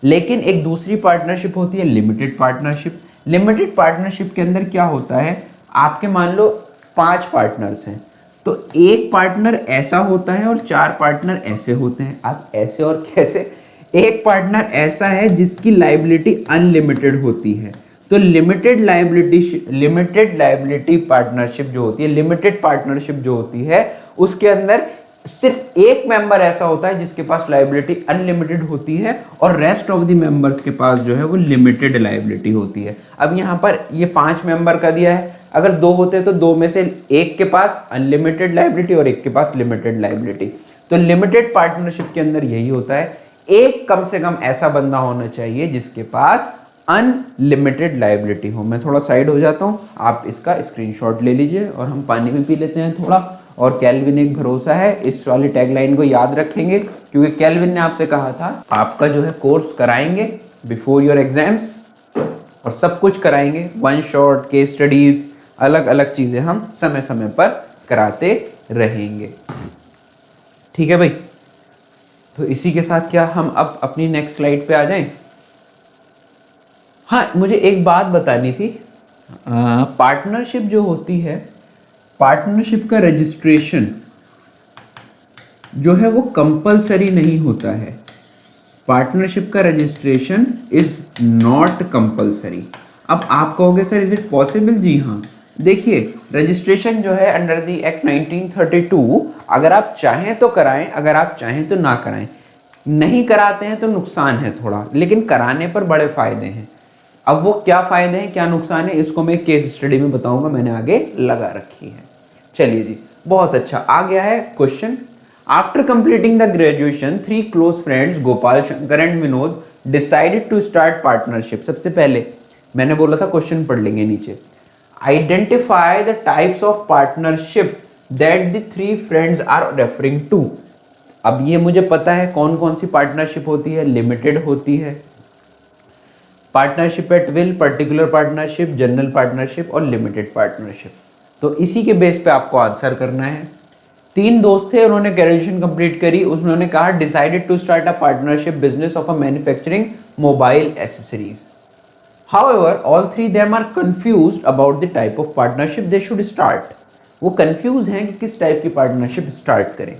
[SPEAKER 1] लेकिन एक दूसरी पार्टनरशिप होती है लिमिटेड पार्टनरशिप। लिमिटेड पार्टनरशिप के अंदर क्या होता है, आपके मान लो 5 पार्टनर्स हैं, तो एक पार्टनर ऐसा होता है और 4 पार्टनर ऐसे होते हैं। आप ऐसे और कैसे? एक पार्टनर ऐसा है जिसकी लायबिलिटी अनलिमिटेड होती है। तो लिमिटेड लायबिलिटी पार्टनरशिप जो होती है, लिमिटेड पार्टनरशिप जो होती है, उसके अंदर सिर्फ एक मेंबर ऐसा होता है जिसके पास लायबिलिटी अनलिमिटेड होती है और रेस्ट ऑफ द मेंबर्स के पास जो है वो लिमिटेड लायबिलिटी होती है। अब यहाँ पर ये 5 मेंबर का दिया है, अगर 2 होते तो 2 में से एक के पास अनलिमिटेड लायबिलिटी और एक के पास लिमिटेड लायबिलिटी। तो लिमिटेड पार्टनरशिप के अंदर यही होता है, एक कम से कम ऐसा बंदा होना चाहिए जिसके पास अनलिमिटेड लायबिलिटी हो। मैं थोड़ा साइड हो जाता हूँ, आप इसका स्क्रीनशॉट ले लीजिए और हम पानी भी पी लेते हैं थोड़ा। और कैल्विन एक भरोसा है, इस वाली टैगलाइन को याद रखेंगे क्योंकि कैल्विन ने आपसे कहा था आपका जो है कोर्स कराएंगे बिफोर योर एग्जाम्स, और सब कुछ कराएंगे, वन शॉट, केस स्टडीज, अलग अलग चीजें हम समय समय पर कराते रहेंगे। ठीक है भाई, तो इसी के साथ क्या हम अब अपनी नेक्स्ट स्लाइड पे आ जाएं? हाँ, मुझे एक बात बतानी थी। पार्टनरशिप जो होती है, पार्टनरशिप का रजिस्ट्रेशन जो है वो कंपलसरी नहीं होता है। पार्टनरशिप का रजिस्ट्रेशन इज नॉट कंपलसरी। अब आप कहोगे सर इज इट पॉसिबल? जी हाँ, देखिए रजिस्ट्रेशन जो है अंडर द एक्ट 1932 अगर आप चाहें तो कराएं, अगर आप चाहें तो ना कराएं। नहीं कराते हैं तो नुकसान है थोड़ा, लेकिन कराने पर बड़े फायदे हैं। अब वो क्या फायदे हैं क्या नुकसान है इसको मैं केस स्टडी में बताऊंगा, मैंने आगे लगा रखी है। चलिए जी, बहुत अच्छा। आ गया है question. After completing the graduation 3 close friends Gopal, Shankar and Vinod decided to start partnership. सबसे पहले मैंने बोला था क्वेश्चन पढ़ लेंगे नीचे। Identify the types of partnership that the 3 friends are referring to. अब ये मुझे पता है कौन कौन सी पार्टनरशिप होती है। लिमिटेड होती है, partnership at will, particular partnership, general partnership और लिमिटेड पार्टनरशिप। तो इसी के बेस पे आपको आंसर करना है। 3 दोस्त थे, उन्होंने ग्रेजुएशन कंप्लीट करी, उन्होंने कहा decided to start a partnership business of a manufacturing mobile accessories. However, all 3 them are confused about the type of partnership they should start. वो कंफ्यूज हैं कि किस टाइप की पार्टनरशिप स्टार्ट करें।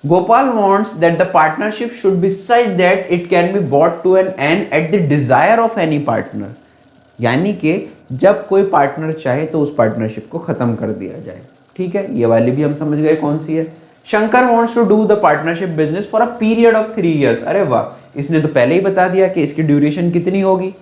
[SPEAKER 1] Gopal wants that the partnership should be such that it can be brought to an end at the desire of any partner. यानी कि जब कोई पार्टनर चाहे तो उस पार्टनरशिप को खत्म कर दिया जाए। ठीक है, ये वाली भी हम समझ गए कौन सी है। Shankar wants to do the partnership business for a period of 3 years. अरे वाह, इसने तो पहले ही बता दिया कि इसकी ड्यूरेशन कितनी होगी।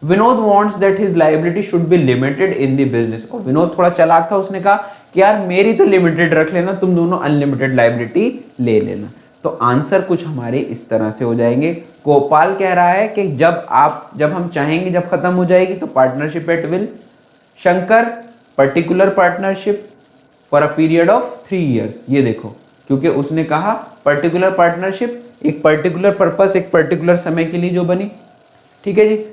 [SPEAKER 1] Vinod wants that his liability should be limited in the business. और विनोद थोड़ा चालाक था, उसने कहा कि यार मेरी तो लिमिटेड रख लेना, तुम दोनों अनलिमिटेड लायबिलिटी ले लेना। तो आंसर कुछ हमारे इस तरह से हो जाएंगे। गोपाल कह रहा है कि जब हम चाहेंगे जब खत्म हो जाएगी तो partnership at will. Shankar particular partnership for a period of 3 years. ये देखो, क्योंकि उसने कहा पर्टिकुलर पार्टनरशिप एक पर्टिकुलर पर्पस, एक पर्टिकुलर समय के लिए जो बनी। ठीक है जी।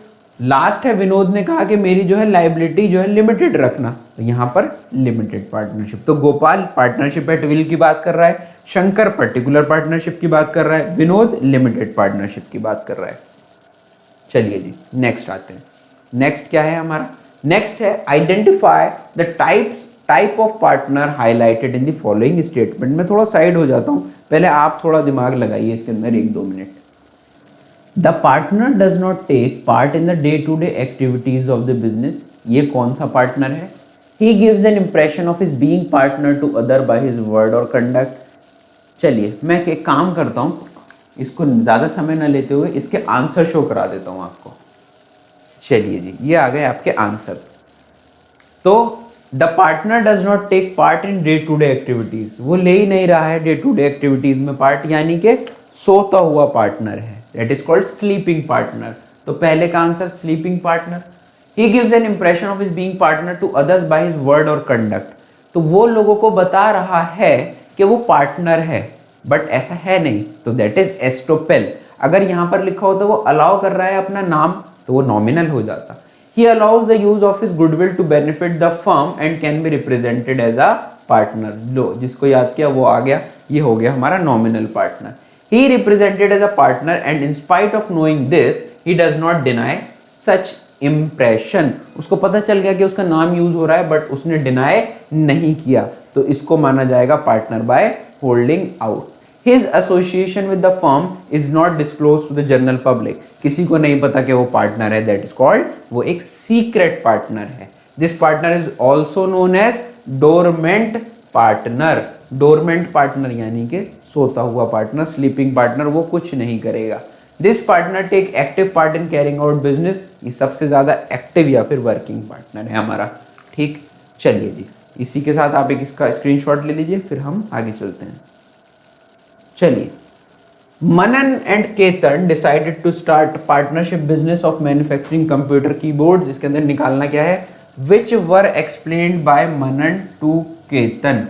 [SPEAKER 1] लास्ट है विनोद ने कहा कि मेरी जो है लाइबिलिटी जो है लिमिटेड रखना, तो यहां पर लिमिटेड पार्टनरशिप। तो गोपाल पार्टनरशिप एट विल की बात कर रहा है, शंकर पर्टिकुलर पार्टनरशिप की बात कर रहा है, विनोद लिमिटेड पार्टनरशिप की बात कर रहा है। चलिए जी नेक्स्ट आते हैं। नेक्स्ट क्या है हमारा? नेक्स्ट है identify the type of partner highlighted in the following statement. मैं थोड़ा साइड हो जाता हूं, पहले आप थोड़ा दिमाग लगाइए इसके अंदर 1-2 minute. The partner does not take part in the day-to-day activities of the business. ये कौन सा पार्टनर है? He gives an impression of his being partner to other by his word or conduct. चलिए मैं एक काम करता हूँ, इसको ज़्यादा समय न लेते हुए इसके आंसर शो करा देता हूँ आपको। चलिए जी, ये आ गए आपके आंसर्स। तो the partner does not take part in day to day activities, वो ले ही नहीं रहा है डे टू डे एक्टिविटीज में पार्ट, यानी कि सोता हुआ पार्टनर है। That is called sleeping partner. तो पहले का answer sleeping partner. He gives an impression of his being partner to others by his word और कंडक्ट। तो वो लोगों को बता रहा है कि वो पार्टनर है, बट ऐसा है नहीं, तो दैट इज एस्टोपेल। अगर यहां पर लिखा होता वो अलाउ कर रहा है अपना नाम, तो वो नॉमिनल हो जाता। He allows the use of his goodwill to benefit the firm and can be represented as a partner. लो, जिसको याद किया वो आ गया, ये हो गया हमारा nominal partner. He represented as a partner and in spite of knowing this, he does not deny such impression. उसको पता चल गया कि उसका नाम यूज हो रहा है, बट उसने डिनाई नहीं किया, तो इसको माना जाएगा partner by holding out. His association with the firm is not disclosed to the general public. किसी को नहीं पता कि वो पार्टनर है, that is called, वो एक सीक्रेट पार्टनर है। This partner is also known as dormant partner. Dormant partner यानी कि सोता हुआ पार्टनर, स्लीपिंग पार्टनर, वो कुछ नहीं करेगा। This partner take active part in carrying out business. ये सबसे ज्यादा एक्टिव या फिर वर्किंग पार्टनर है हमारा। ठीक, चलिए जी, इसी के साथ आप एक इसका स्क्रीनशॉट ले लीजिए, फिर हम आगे चलते हैं। चलिए, Manan and Ketan decided to start partnership business of manufacturing computer keyboard, जिसके अंदर निकालना क्या है, which were explained by Manan to Ketan.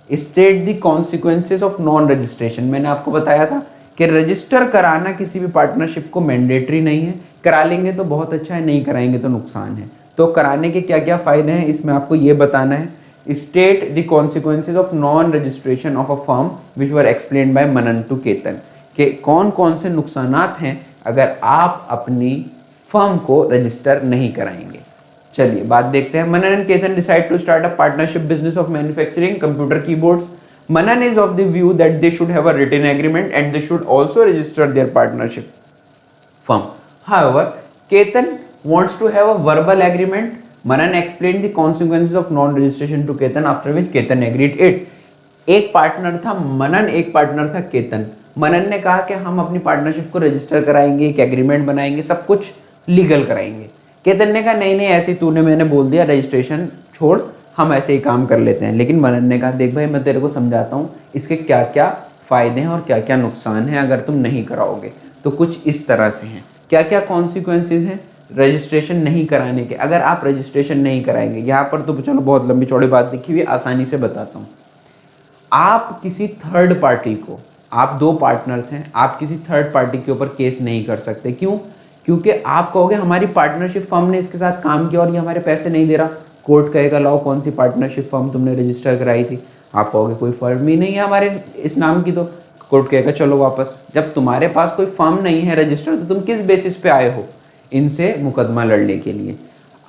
[SPEAKER 1] State the consequences of non registration. मैंने आपको बताया था कि रजिस्टर कराना किसी भी पार्टनरशिप को मैंडेटरी नहीं है, करा लेंगे तो बहुत अच्छा है, नहीं कराएंगे तो नुकसान है। तो कराने के क्या क्या फायदे हैं इसमें आपको ये बताना है। State the consequences of non-registration of a firm which were explained by Manan to Ketan, कि कौन कौन से नुकसानात हैं अगर आप अपनी फर्म को रजिस्टर नहीं कराएंगे। चलिए बात देखते हैं। Manan and Ketan decide to start a partnership business of manufacturing computer keyboards. Manan is of the view that they should have a written agreement and they should also register their partnership firm. However, Ketan wants to have a verbal agreement Manan explain the consequences of non registration to Ketan after which Ketan agreed it. एक partner था मनन, एक partner था केतन। मनन ने कहा कि हम अपनी partnership को रजिस्टर कराएंगे, एक एग्रीमेंट बनाएंगे, सब कुछ लीगल कराएंगे। केतन ने कहा नहीं नहीं, ऐसे तूने मैंने बोल दिया, रजिस्ट्रेशन छोड़, हम ऐसे ही काम कर लेते हैं। लेकिन मनन ने कहा देख भाई मैं तेरे को समझाता हूँ इसके क्या क्या फायदे हैं और क्या क्या नुकसान हैं अगर तुम नहीं कराओगे। तो कुछ इस तरह से हैं, क्या क्या कॉन्सिक्वेंसेज हैं रजिस्ट्रेशन नहीं कराने के। अगर आप रजिस्ट्रेशन नहीं कराएंगे, यहाँ पर तो चलो बहुत लंबी चौड़ी बात लिखी हुई, आसानी से बताता हूँ। आप किसी थर्ड पार्टी को, आप दो पार्टनर्स हैं, आप किसी थर्ड पार्टी के ऊपर केस नहीं कर सकते। क्यों? क्योंकि आप कहोगे हमारी पार्टनरशिप फर्म ने इसके साथ काम किया और ये हमारे पैसे नहीं दे रहा। कोर्ट कहेगा लाओ कौन सी पार्टनरशिप फर्म तुमने रजिस्टर कराई थी। आप कहोगे कोई फर्म ही नहीं है हमारे इस नाम की, तो कोर्ट कहेगा चलो वापस। जब तुम्हारे पास कोई फर्म नहीं है रजिस्टर, तो तुम किस बेसिस पे आए हो इनसे मुकदमा लड़ने के लिए।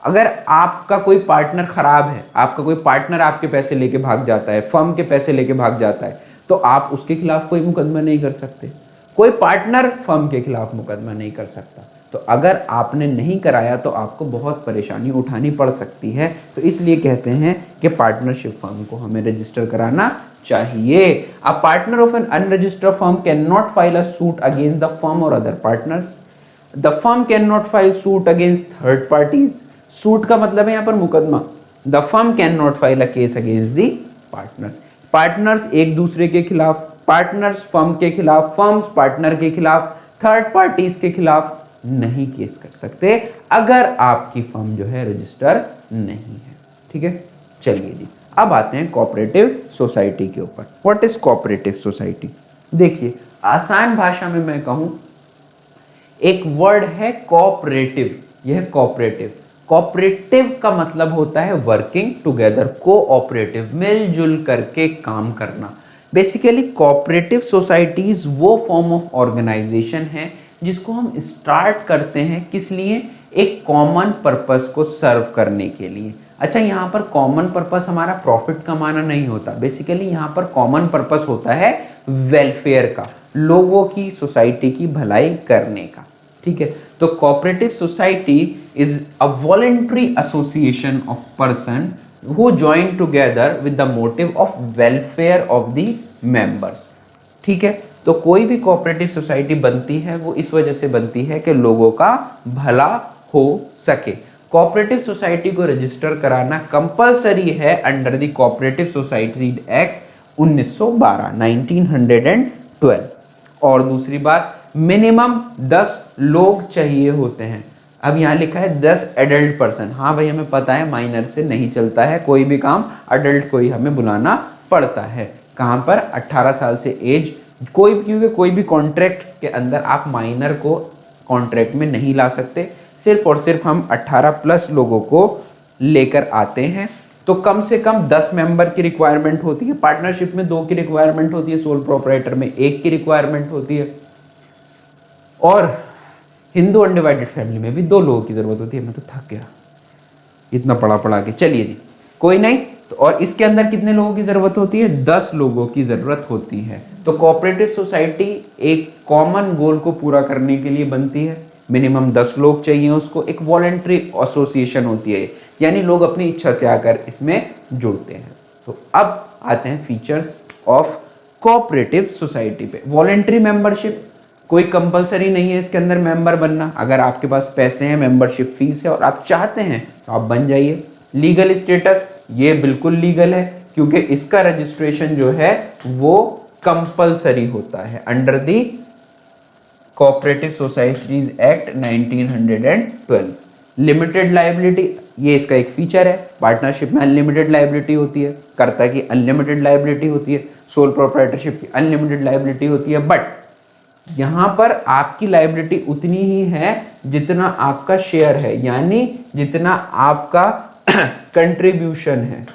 [SPEAKER 1] अगर आपका कोई पार्टनर खराब है, आपका कोई पार्टनर आपके पैसे लेके भाग जाता है, फर्म के पैसे लेके भाग जाता है, तो आप उसके खिलाफ कोई मुकदमा नहीं कर सकते। कोई पार्टनर फर्म के खिलाफ मुकदमा नहीं कर सकता। तो अगर आपने नहीं कराया तो आपको बहुत परेशानी उठानी पड़ सकती है। तो इसलिए कहते हैं कि पार्टनरशिप फर्म को हमें रजिस्टर कराना चाहिए। A partner of an unregistered firm can not file a suit against the firm और other partners. The firm can not file suit against third parties. Suit का मतलब है यहाँ पर मुकदमा। The firm can not file a case against the partners. Partners एक दूसरे के खिलाफ, पार्टनर्स फर्म के खिलाफ, फर्म्स पार्टनर के खिलाफ, थर्ड पार्टीज के खिलाफ नहीं केस कर सकते अगर आपकी फर्म जो है रजिस्टर नहीं है। ठीक है, चलिए जी अब आते हैं कोऑपरेटिव सोसाइटी के ऊपर। What is cooperative society? देखिए आसान भाषा में मैं कहूं, एक वर्ड है कोऑपरेटिव। यह कोऑपरेटिव, कोऑपरेटिव का मतलब होता है वर्किंग टुगेदर, कोऑपरेटिव, मिलजुल करके काम करना। बेसिकली कोऑपरेटिव सोसाइटीज वो फॉर्म ऑफ ऑर्गेनाइजेशन है जिसको हम स्टार्ट करते हैं किस लिए? एक कॉमन पर्पस को सर्व करने के लिए। अच्छा, यहाँ पर कॉमन पर्पस हमारा प्रॉफिट कमाना नहीं होता। बेसिकली यहाँ पर कॉमन पर्पस होता है वेलफेयर का, लोगों की, सोसाइटी की भलाई करने का। ठीक है, तो cooperative society is a voluntary association of person who join together with the motive of welfare of the members. ठीक है, तो कोई भी कोऑपरेटिव सोसाइटी बनती है वो इस वजह से बनती है कि लोगों का भला हो सके। कोऑपरेटिव सोसाइटी को रजिस्टर कराना कंपलसरी है under the cooperative society act 1912। और दूसरी बात, मिनिमम 10 लोग चाहिए होते हैं। अब यहाँ लिखा है 10 एडल्ट पर्सन। हाँ भाई, हमें पता है माइनर से नहीं चलता है कोई भी काम, अडल्ट को ही हमें बुलाना पड़ता है। कहाँ पर? 18 साल से एज कोई, क्योंकि कोई भी कॉन्ट्रैक्ट के अंदर आप माइनर को कॉन्ट्रैक्ट में नहीं ला सकते। सिर्फ और सिर्फ हम 18 प्लस लोगों को लेकर आते हैं। तो कम से कम 10 मेंबर की रिक्वायरमेंट होती है। पार्टनरशिप में 2 की रिक्वायरमेंट होती है, सोल प्रोप्राइटर में 1 की रिक्वायरमेंट होती है, और हिंदू अनडिवाइडेड फैमिली में भी 2 लोगों की जरूरत होती है। मैं तो थक गया इतना पढ़ा के। चलिए जी, कोई नहीं। तो और इसके अंदर कितने लोगों की जरूरत होती है? 10 लोगों की जरूरत होती है। तो कोऑपरेटिव सोसाइटी एक कॉमन गोल को पूरा करने के लिए बनती है। मिनिमम 10 लोग चाहिए उसको। एक वॉलंटरी एसोसिएशन होती है, यानी लोग अपनी इच्छा से आकर इसमें जुड़ते हैं। तो अब आते हैं फीचर्स ऑफ कोऑपरेटिव सोसाइटी पे। वॉलंटरी मेंबरशिप, कोई कंपलसरी नहीं है इसके अंदर मेंबर बनना। अगर आपके पास पैसे हैं, मेंबरशिप फीस है और आप चाहते हैं तो आप बन जाइए। लीगल स्टेटस, ये बिल्कुल लीगल है क्योंकि इसका रजिस्ट्रेशन जो है वो कंपलसरी होता है under the cooperative societies act 1912। Limited liability, ये इसका एक फीचर है। पार्टनरशिप में अनलिमिटेड लायबिलिटी होती है, कर्ता की अनलिमिटेड लायबिलिटी होती है, सोल प्रोप्राइटरशिप की अनलिमिटेड लायबिलिटी होती है। बट यहां पर आपकी लायबिलिटी उतनी ही है जितना आपका शेयर है, यानी जितना आपका कंट्रीब्यूशन है,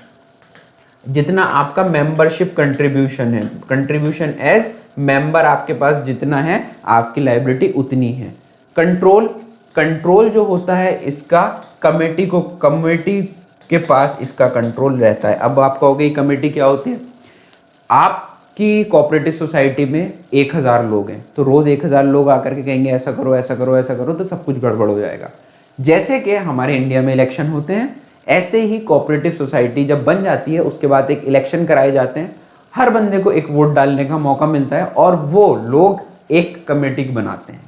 [SPEAKER 1] जितना आपका मेंबरशिप कंट्रीब्यूशन है। कंट्रीब्यूशन एज मेंबर आपके पास जितना है, आपकी लायबिलिटी उतनी है। कंट्रोल, कंट्रोल जो होता है इसका कमेटी के पास इसका कंट्रोल रहता है। अब आप कहोगे कमेटी क्या होती है? आपकी कोऑपरेटिव सोसाइटी में 1000 लोग हैं, तो रोज 1000 लोग आकर के कहेंगे ऐसा करो ऐसा करो ऐसा करो, तो सब कुछ गड़बड़ हो जाएगा। जैसे कि हमारे इंडिया में इलेक्शन होते हैं, ऐसे ही कोऑपरेटिव सोसाइटी जब बन जाती है उसके बाद एक इलेक्शन कराए जाते हैं, हर बंदे को एक वोट डालने का मौका मिलता है और वो लोग एक कमेटी बनाते हैं।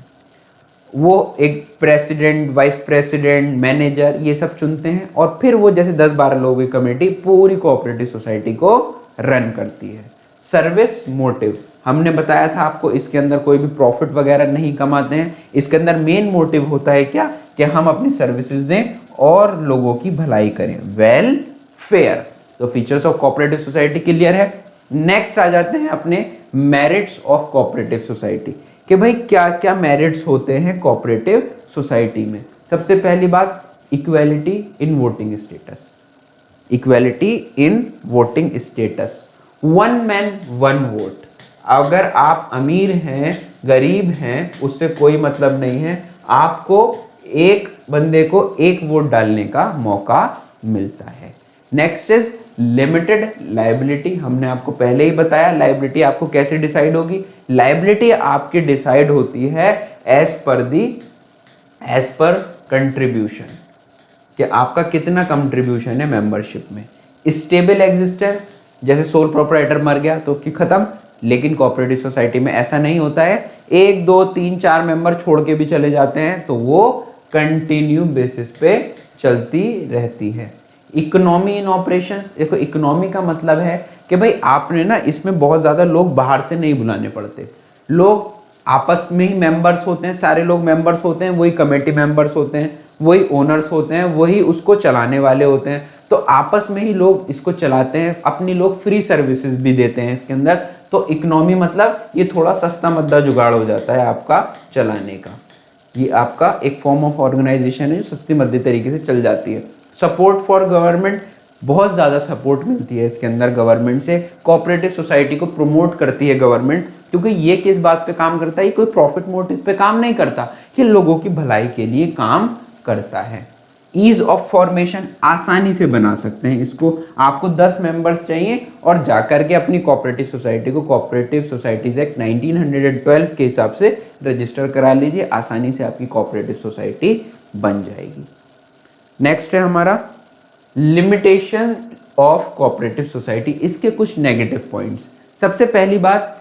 [SPEAKER 1] वो एक प्रेसिडेंट, वाइस प्रेसिडेंट, मैनेजर ये सब चुनते हैं और फिर वो जैसे 10-12 लोगों की कमेटी पूरी कोऑपरेटिव सोसाइटी को रन करती है। सर्विस मोटिव हमने बताया था आपको, इसके अंदर कोई भी प्रॉफिट वगैरह नहीं कमाते हैं। इसके अंदर मेन मोटिव होता है क्या, कि हम अपनी सर्विसेज दें और लोगों की भलाई करें, वेलफेयर। तो features of cooperative society clear है। नेक्स्ट आ जाते हैं अपने मेरिट्स ऑफ कोऑपरेटिव सोसाइटी, कि भाई क्या क्या मेरिट्स होते हैं कोऑपरेटिव सोसाइटी में। सबसे पहली बात, equality in voting status. Equality in voting status, one man one vote. अगर आप अमीर हैं, गरीब हैं, उससे कोई मतलब नहीं है, आपको एक बंदे को एक वोट डालने का मौका मिलता है। Next is limited liability. हमने आपको पहले ही बताया लायबिलिटी आपको कैसे डिसाइड होगी। लायबिलिटी आपकी डिसाइड होती है एज पर कंट्रीब्यूशन, कि आपका कितना कंट्रीब्यूशन है मेंबरशिप में। स्टेबल एग्जिस्टेंस, जैसे सोल प्रोप्राइटर मर गया तो कि खत्म, लेकिन कोऑपरेटिव सोसाइटी में ऐसा नहीं होता है। 1 2 3 4 मेंबर छोड़ के भी चले जाते हैं तो वो कंटिन्यू बेसिस पे चलती रहती है। इकोनॉमी इन ऑपरेशंस, देखो इकोनॉमी का मतलब है कि भाई आपने ना इसमें बहुत ज्यादा लोग बाहर से नहीं बुलाने पड़ते, लोग आपस में ही मेंबर्स होते हैं, सारे लोग मेंबर्स होते हैं, वही कमेटी मेंबर्स होते हैं, वही ओनर्स होते हैं, वही उसको चलाने वाले होते हैं। तो आपस में ही लोग इसको चलाते हैं, अपनी लोग फ्री सर्विसेज भी देते हैं इसके अंदर। तो इकोनॉमी मतलब ये थोड़ा सस्ता मद्दा जुगाड़ हो जाता है आपका चलाने का। ये आपका एक फॉर्म ऑफ ऑर्गेनाइजेशन है जो सस्ती मध्य तरीके से चल जाती है। सपोर्ट फॉर गवर्नमेंट, बहुत ज़्यादा सपोर्ट मिलती है इसके अंदर गवर्नमेंट से। कोऑपरेटिव सोसाइटी को प्रमोट करती है गवर्नमेंट, क्योंकि ये किस बात पे काम करता है, ये कोई प्रॉफिट मोटिव पे काम नहीं करता, ये लोगों की भलाई के लिए काम करता है। ईज ऑफ फॉर्मेशन, आसानी से बना सकते हैं इसको। आपको 10 मेंबर्स चाहिए और जाकर के अपनी कोऑपरेटिव सोसाइटी को कोऑपरेटिव सोसाइटीज एक्ट 1912 के हिसाब से रजिस्टर करा लीजिए, आसानी से आपकी कोऑपरेटिव सोसाइटी बन जाएगी। नेक्स्ट है हमारा लिमिटेशन ऑफ कोऑपरेटिव सोसाइटी। इसके कुछ नेगेटिव पॉइंट्स। सबसे पहली बात,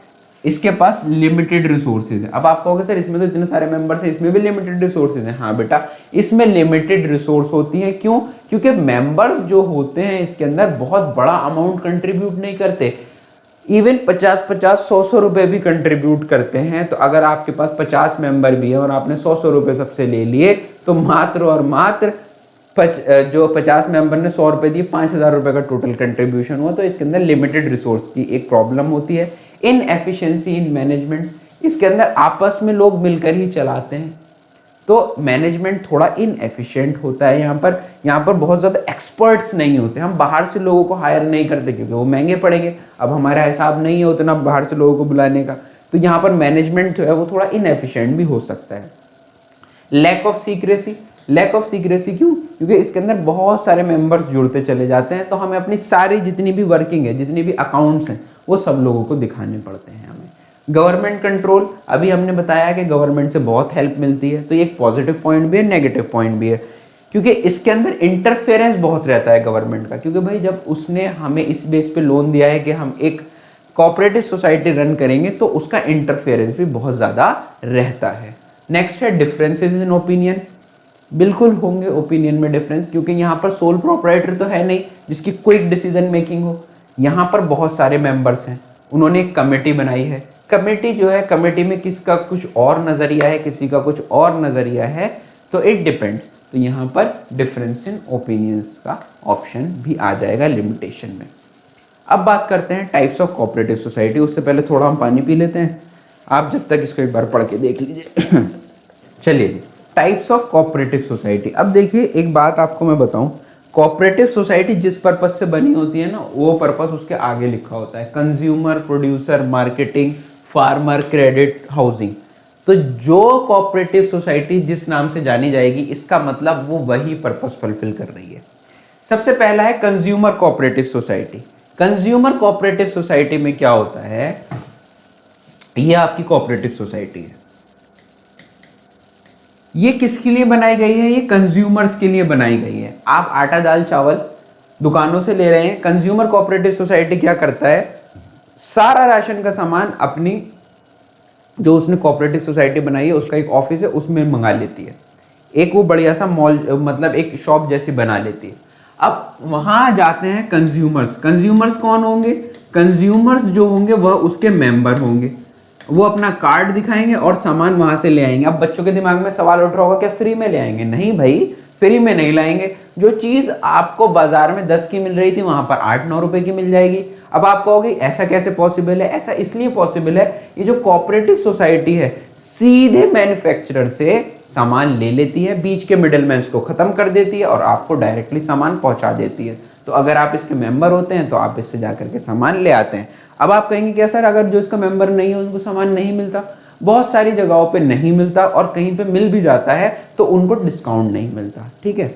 [SPEAKER 1] इसके पास लिमिटेड रिसोर्सेज है। अब आप कहोगे सर इसमें तो इतने सारे मेंबर्स हैं, इसमें भी लिमिटेड रिसोर्सेज हैं। हाँ बेटा, इसमें लिमिटेड रिसोर्स होती है। क्यों? क्योंकि मेंबर्स जो होते हैं इसके अंदर बहुत बड़ा अमाउंट कंट्रीब्यूट नहीं करते, इवन 50-50 100-100 रुपए भी कंट्रीब्यूट करते हैं। तो अगर आपके पास 50 मेंबर भी है और आपने 100-100 रुपए सबसे ले लिए, तो मात्र और मात्र जो 50 मेंबर ने 100 रुपए दिए, 5000 रुपए का टोटल कंट्रीब्यूशन हुआ। तो इसके अंदर लिमिटेड रिसोर्स की एक प्रॉब्लम होती है। इन एफिशिएंसी इन मैनेजमेंट, इसके अंदर आपस में लोग मिलकर ही चलाते हैं, तो मैनेजमेंट थोड़ा इनएफिशिएंट होता है। यहाँ पर बहुत ज़्यादा एक्सपर्ट्स नहीं होते। हम बाहर से लोगों को हायर नहीं करते क्योंकि वो महंगे पड़ेंगे। अब हमारा हिसाब नहीं है उतना बाहर से लोगों को बुलाने का, तो यहाँ पर मैनेजमेंट जो है वो थोड़ा इनएफिशिएंट भी हो सकता है। Lack of secrecy, lack of secrecy क्यों? क्योंकि इसके अंदर बहुत सारे मेंबर्स जुड़ते चले जाते हैं, तो हमें अपनी सारी जितनी भी वर्किंग है, जितनी भी अकाउंट्स हैं, वो सब लोगों को दिखाने पड़ते हैं हमें। गवर्नमेंट कंट्रोल, अभी हमने बताया कि गवर्नमेंट से बहुत हेल्प मिलती है, तो ये एक पॉजिटिव पॉइंट भी है, नेगेटिव पॉइंट भी है, क्योंकि इसके अंदर इंटरफेरेंस बहुत रहता है गवर्नमेंट का। क्योंकि भाई जब उसने हमें इस बेस पे लोन दिया है कि हम एक कोऑपरेटिव सोसाइटी रन करेंगे, तो उसका इंटरफेरेंस भी बहुत ज़्यादा रहता है। नेक्स्ट है डिफरेंसेस इन ओपिनियन। बिल्कुल होंगे ओपिनियन में डिफरेंस, क्योंकि यहाँ पर सोल प्रोप्राइटर तो है नहीं जिसकी क्विक डिसीजन मेकिंग हो। यहाँ पर बहुत सारे मेंबर्स हैं, उन्होंने एक कमेटी बनाई है। कमेटी जो है, कमेटी में किसका कुछ और नज़रिया है, किसी का कुछ और नज़रिया है, तो इट डिपेंड्स। तो यहाँ पर डिफरेंस इन ओपिनियंस का ऑप्शन भी आ जाएगा लिमिटेशन में। अब बात करते हैं टाइप्स ऑफ कोऑपरेटिव सोसाइटी। उससे पहले थोड़ा हम पानी पी लेते हैं, आप जब तक इसको एक बार पढ़ के देख लीजिए। चलिए, टाइप्स ऑफ कोऑपरेटिव सोसाइटी। अब देखिए एक बात आपको मैं बताऊं, कोऑपरेटिव सोसाइटी जिस पर्पज से बनी होती है ना, वो पर्पज उसके आगे लिखा होता है। Consumer, producer, marketing, farmer, credit, housing. तो जो कोऑपरेटिव सोसाइटी जिस नाम से जानी जाएगी, इसका मतलब वो वही पर्पज फुलफिल कर रही है। सबसे पहला है consumer cooperative society. Consumer cooperative society में क्या होता है, ये आपकी कोऑपरेटिव सोसाइटी है। ये किसके लिए बनाई गई है? ये कंज्यूमर्स के लिए बनाई गई है। आप आटा दाल चावल दुकानों से ले रहे हैं, कंज्यूमर कोऑपरेटिव सोसाइटी क्या करता है, सारा राशन का सामान अपनी जो उसने कोऑपरेटिव सोसाइटी बनाई है उसका एक ऑफिस है उसमें मंगा लेती है। एक वो बढ़िया सा मॉल मतलब एक शॉप जैसी बना लेती है। अब वहां जाते हैं कंज्यूमर्स। कंज्यूमर्स कौन होंगे? कंज्यूमर्स जो होंगे वह उसके मेंबर होंगे। वो अपना कार्ड दिखाएंगे और सामान वहां से ले आएंगे। अब बच्चों के दिमाग में सवाल उठ रहा होगा क्या फ्री में ले आएंगे? नहीं भाई, फ्री में नहीं लाएंगे। जो चीज आपको बाजार में 10 की मिल रही थी वहां पर 8-9 रुपए की मिल जाएगी। अब आप कहोगे ऐसा कैसे पॉसिबल है? ऐसा इसलिए पॉसिबल है, ये जो कोऑपरेटिव सोसाइटी है सीधे मैन्युफैक्चरर से सामान ले लेती है, बीच के मिडलमैन को खत्म कर देती है और आपको डायरेक्टली सामान पहुंचा देती है। तो अगर आप इसके मेंबर होते हैं तो आप इससे जाकर के सामान ले आते हैं। अब आप कहेंगे क्या सर, अगर जो इसका मेंबर नहीं है उनको सामान नहीं मिलता? बहुत सारी जगहों पे नहीं मिलता और कहीं पे मिल भी जाता है तो उनको डिस्काउंट नहीं मिलता। ठीक है।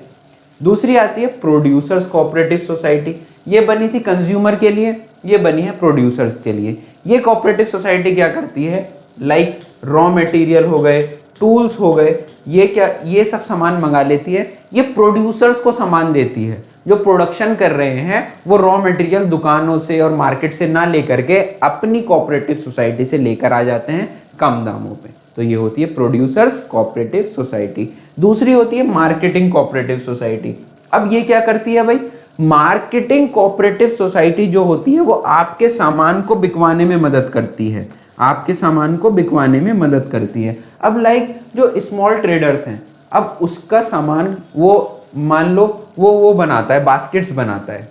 [SPEAKER 1] दूसरी आती है प्रोड्यूसर्स कोऑपरेटिव सोसाइटी। ये बनी थी कंज्यूमर के लिए, ये बनी है प्रोड्यूसर्स के लिए। ये कोऑपरेटिव सोसाइटी क्या करती है, लाइक रॉ मटेरियल हो गए, टूल्स हो गए, ये क्या, ये सब सामान मंगा लेती है। ये प्रोड्यूसर्स को सामान देती है। जो प्रोडक्शन कर रहे हैं वो रॉ मटेरियल दुकानों से और मार्केट से ना लेकर के अपनी कोऑपरेटिव सोसाइटी से लेकर आ जाते हैं कम दामों पे। तो ये होती है प्रोड्यूसर्स कोऑपरेटिव सोसाइटी। दूसरी होती है मार्केटिंग कोऑपरेटिव सोसाइटी। अब ये क्या करती है भाई, मार्केटिंग कोऑपरेटिव सोसाइटी जो होती है वो आपके सामान को बिकवाने में मदद करती है। आपके सामान को बिकवाने में मदद करती है। अब लाइक जो स्मॉल ट्रेडर्स हैं, अब उसका सामान वो मान लो वो बनाता है, बास्केट्स बनाता है,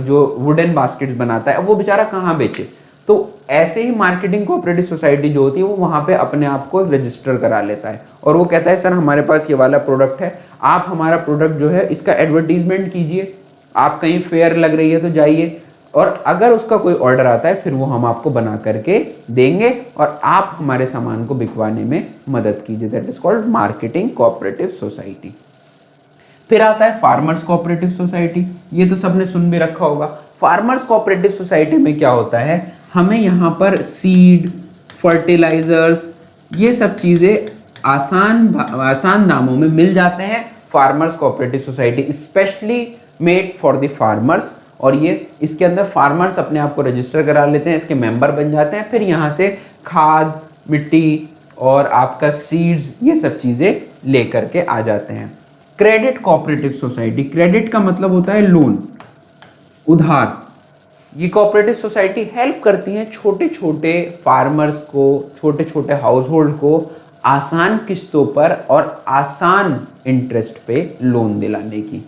[SPEAKER 1] जो वुडन बास्केट्स बनाता है, अब वो बेचारा कहाँ बेचे? तो ऐसे ही मार्केटिंग कोऑपरेटिव सोसाइटी जो होती है वो वहां पे अपने आप को रजिस्टर करा लेता है और वो कहता है सर हमारे पास ये वाला प्रोडक्ट है, आप हमारा प्रोडक्ट जो है इसका एडवर्टीजमेंट कीजिए, आप कहीं फेयर लग रही है तो जाइए, और अगर उसका कोई ऑर्डर आता है फिर वो हम आपको बना करके देंगे और आप हमारे सामान को बिकवाने में मदद कीजिए। That is called marketing cooperative society. फिर आता है फार्मर्स कोऑपरेटिव सोसाइटी। ये तो सबने सुन भी रखा होगा। फार्मर्स कोऑपरेटिव सोसाइटी में क्या होता है, हमें यहाँ पर सीड, फर्टिलाइजर्स, ये सब चीजें आसान दामों में मिल जाते हैं। Farmers cooperative society specially made for the farmers, और ये इसके अंदर फार्मर्स अपने आप को रजिस्टर करा लेते हैं, इसके मेंबर बन जाते हैं। फिर यहाँ से खाद, मिट्टी और आपका सीड्स, ये सब चीजें लेकर के आ जाते हैं। क्रेडिट कोऑपरेटिव सोसाइटी, क्रेडिट का मतलब होता है लोन, उधार। ये कोऑपरेटिव सोसाइटी हेल्प करती है छोटे छोटे फार्मर्स को, छोटे छोटे हाउस होल्ड को आसान किस्तों पर और आसान इंटरेस्ट पे लोन दिलाने की।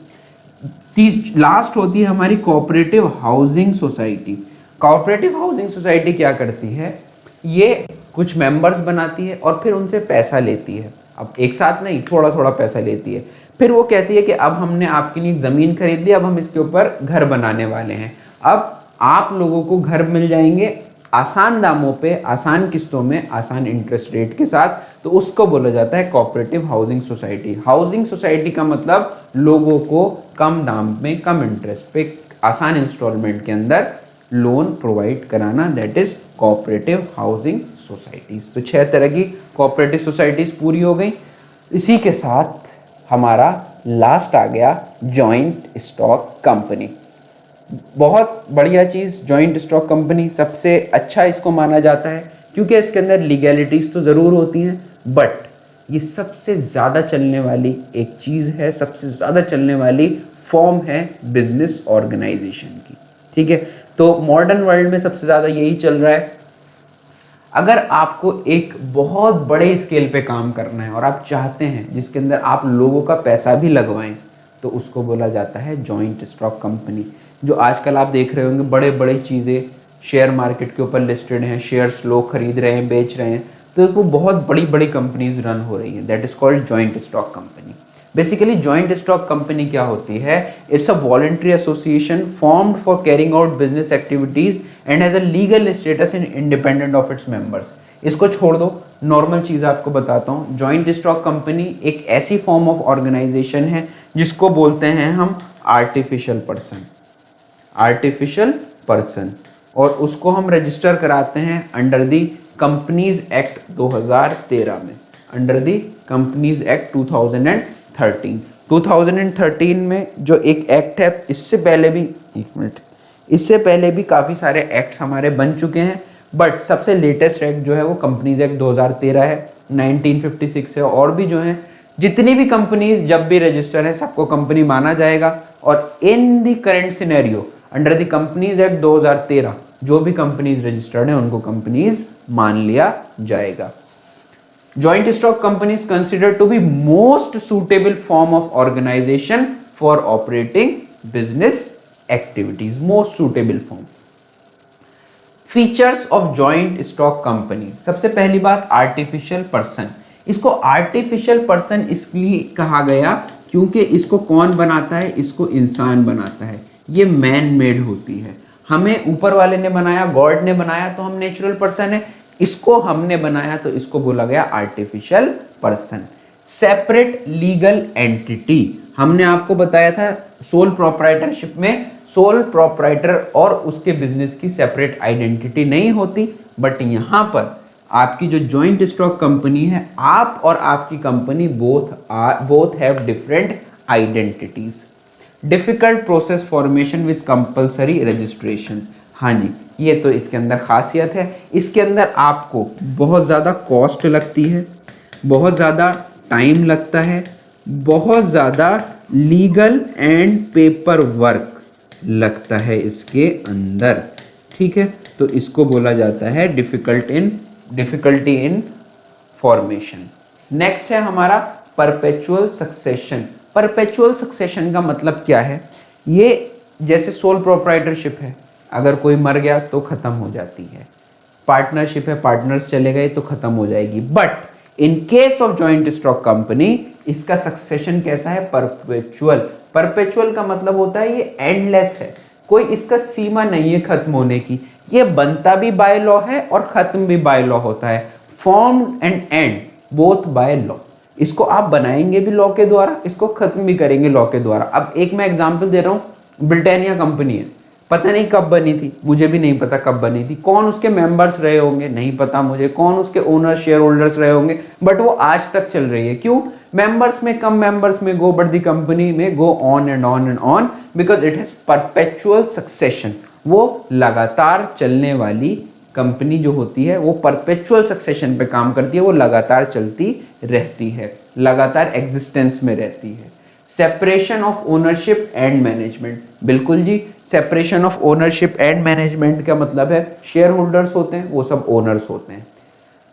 [SPEAKER 1] लास्ट होती है हमारी cooperative housing society. Cooperative housing society क्या करती है, ये कुछ मेंबर्स बनाती है और फिर उनसे पैसा लेती है। अब एक साथ नहीं, थोड़ा थोड़ा पैसा लेती है। फिर वो कहती है कि अब हमने आपके लिए ज़मीन खरीद ली, अब हम इसके ऊपर घर बनाने वाले हैं। अब आप लोगों को घर मिल जाएंगे आसान दामों पे, आसान किस्तों में, आसान इंटरेस्ट रेट के साथ। तो उसको बोला जाता है cooperative housing society. Housing society का मतलब लोगों को कम दाम में, कम इंटरेस्ट पे, आसान इंस्टॉलमेंट के अंदर लोन प्रोवाइड कराना। That is cooperative housing societies. तो 6 तरह की कोऑपरेटिव सोसाइटीज पूरी हो गई। इसी के साथ हमारा लास्ट आ गया जॉइंट स्टॉक कंपनी। बहुत बढ़िया चीज़ जॉइंट स्टॉक कंपनी, सबसे अच्छा इसको माना जाता है क्योंकि इसके अंदर लीगैलिटीज़ तो ज़रूर होती हैं, बट ये सबसे ज़्यादा चलने वाली एक चीज़ है, सबसे ज़्यादा चलने वाली फॉर्म है बिजनेस ऑर्गेनाइजेशन की। ठीक है, तो मॉडर्न वर्ल्ड में सबसे ज़्यादा यही चल रहा है। अगर आपको एक बहुत बड़े स्केल पे काम करना है और आप चाहते हैं जिसके अंदर आप लोगों का पैसा भी लगवाएं, तो उसको बोला जाता है जॉइंट स्टॉक कंपनी। जो आजकल आप देख रहे होंगे बड़े बड़े चीज़ें शेयर मार्केट के ऊपर लिस्टेड हैं, शेयर्स लोग खरीद रहे हैं, बेच रहे हैं, तो वो बहुत बड़ी बड़ी कंपनीज रन हो रही हैं। That is called joint stock company. Basically joint stock company क्या होती है, it's a voluntary association formed for carrying out business activities and has a legal status in independent of its members. इसको छोड़ दो, normal चीज़ आपको बताता हूँ। Joint stock company एक ऐसी फॉर्म ऑफ ऑर्गेनाइजेशन है जिसको बोलते हैं हम आर्टिफिशियल पर्सन, आर्टिफिशियल पर्सन, और उसको हम रजिस्टर कराते हैं अंडर दी कंपनीज एक्ट 2013 में। Under the companies act 2013। 2013 में जो एक एक्ट है, इससे पहले भी, एक मिनट, इससे पहले भी काफ़ी सारे एक्ट्स हमारे बन चुके हैं, बट सबसे लेटेस्ट एक्ट जो है वो कंपनीज एक्ट 2013 है, 1956 है। और भी जो है जितनी भी कंपनीज जब भी रजिस्टर है सबको कंपनी माना जाएगा। और in the current scenario under the companies act 2013 जो भी कंपनीज रजिस्टर्ड है उनको कंपनीज मान लिया जाएगा। Joint stock company is considered to be most suitable form of organization for operating business activities. Most suitable form. Features of joint stock company. सबसे पहली बात artificial person. इसको artificial person इसलिए कहा गया क्योंकि इसको कौन बनाता है, इसको इंसान बनाता है। ये मैन मेड होती है, हमें ऊपर वाले ने बनाया, गॉड ने बनाया तो हम नेचुरल पर्सन है, इसको हमने बनाया तो इसको बोला गया artificial person. Separate legal entity, हमने आपको बताया था सोल प्रोप्राइटरशिप में सोल प्रोप्राइटर और उसके बिजनेस की सेपरेट आइडेंटिटी नहीं होती, बट यहां पर आपकी जो जॉइंट स्टॉक कंपनी है, आप और आपकी company both have different identities. Difficult process formation with compulsory registration, हाँ जी, ये तो इसके अंदर खासियत है। इसके अंदर आपको बहुत ज़्यादा कॉस्ट लगती है, बहुत ज़्यादा टाइम लगता है, बहुत ज़्यादा लीगल एंड पेपर वर्क लगता है इसके अंदर, ठीक है। तो इसको बोला जाता है डिफिकल्टी इन फॉर्मेशन। नेक्स्ट है हमारा परपेचुअल सक्सेशन। परपेचुअल सक्सेशन का मतलब क्या है? ये जैसे सोल प्रोप्राइटरशिप है, अगर कोई मर गया तो खत्म हो जाती है। पार्टनरशिप है, पार्टनर्स चले गए तो खत्म हो जाएगी। But in case of joint stock company इसका सक्सेशन कैसा है? परपेचुअल। परपेचुअल का मतलब होता है ये एंडलेस है, कोई इसका सीमा नहीं है खत्म होने की। ये बनता भी बाय लॉ है और खत्म भी बाय लॉ होता है। Form and and both by law. इसको आप बनाएंगे भी लॉ के द्वारा, इसको खत्म भी करेंगे लॉ के द्वारा। अब एक मैं एग्जांपल दे रहा हूं, ब्रिटानिया कंपनी है, पता नहीं कब बनी थी, मुझे भी नहीं पता कब बनी थी, कौन उसके मेंबर्स रहे होंगे नहीं पता मुझे, कौन उसके ओनर शेयर होल्डर्स रहे होंगे, बट वो आज तक चल रही है। क्यों? मेंबर्स में कम मेंबर्स में गो, बट द कंपनी में go on and on and on, because it has perpetual succession. वो लगातार चलने वाली कंपनी जो होती है वो परपेचुअल सक्सेशन पे काम करती है, वो लगातार चलती रहती है, लगातार एग्जिस्टेंस में रहती है। Separation of ownership and management, बिल्कुल जी, separation of ownership and management का मतलब है शेयर होल्डर्स होते हैं वो सब ओनर्स होते हैं,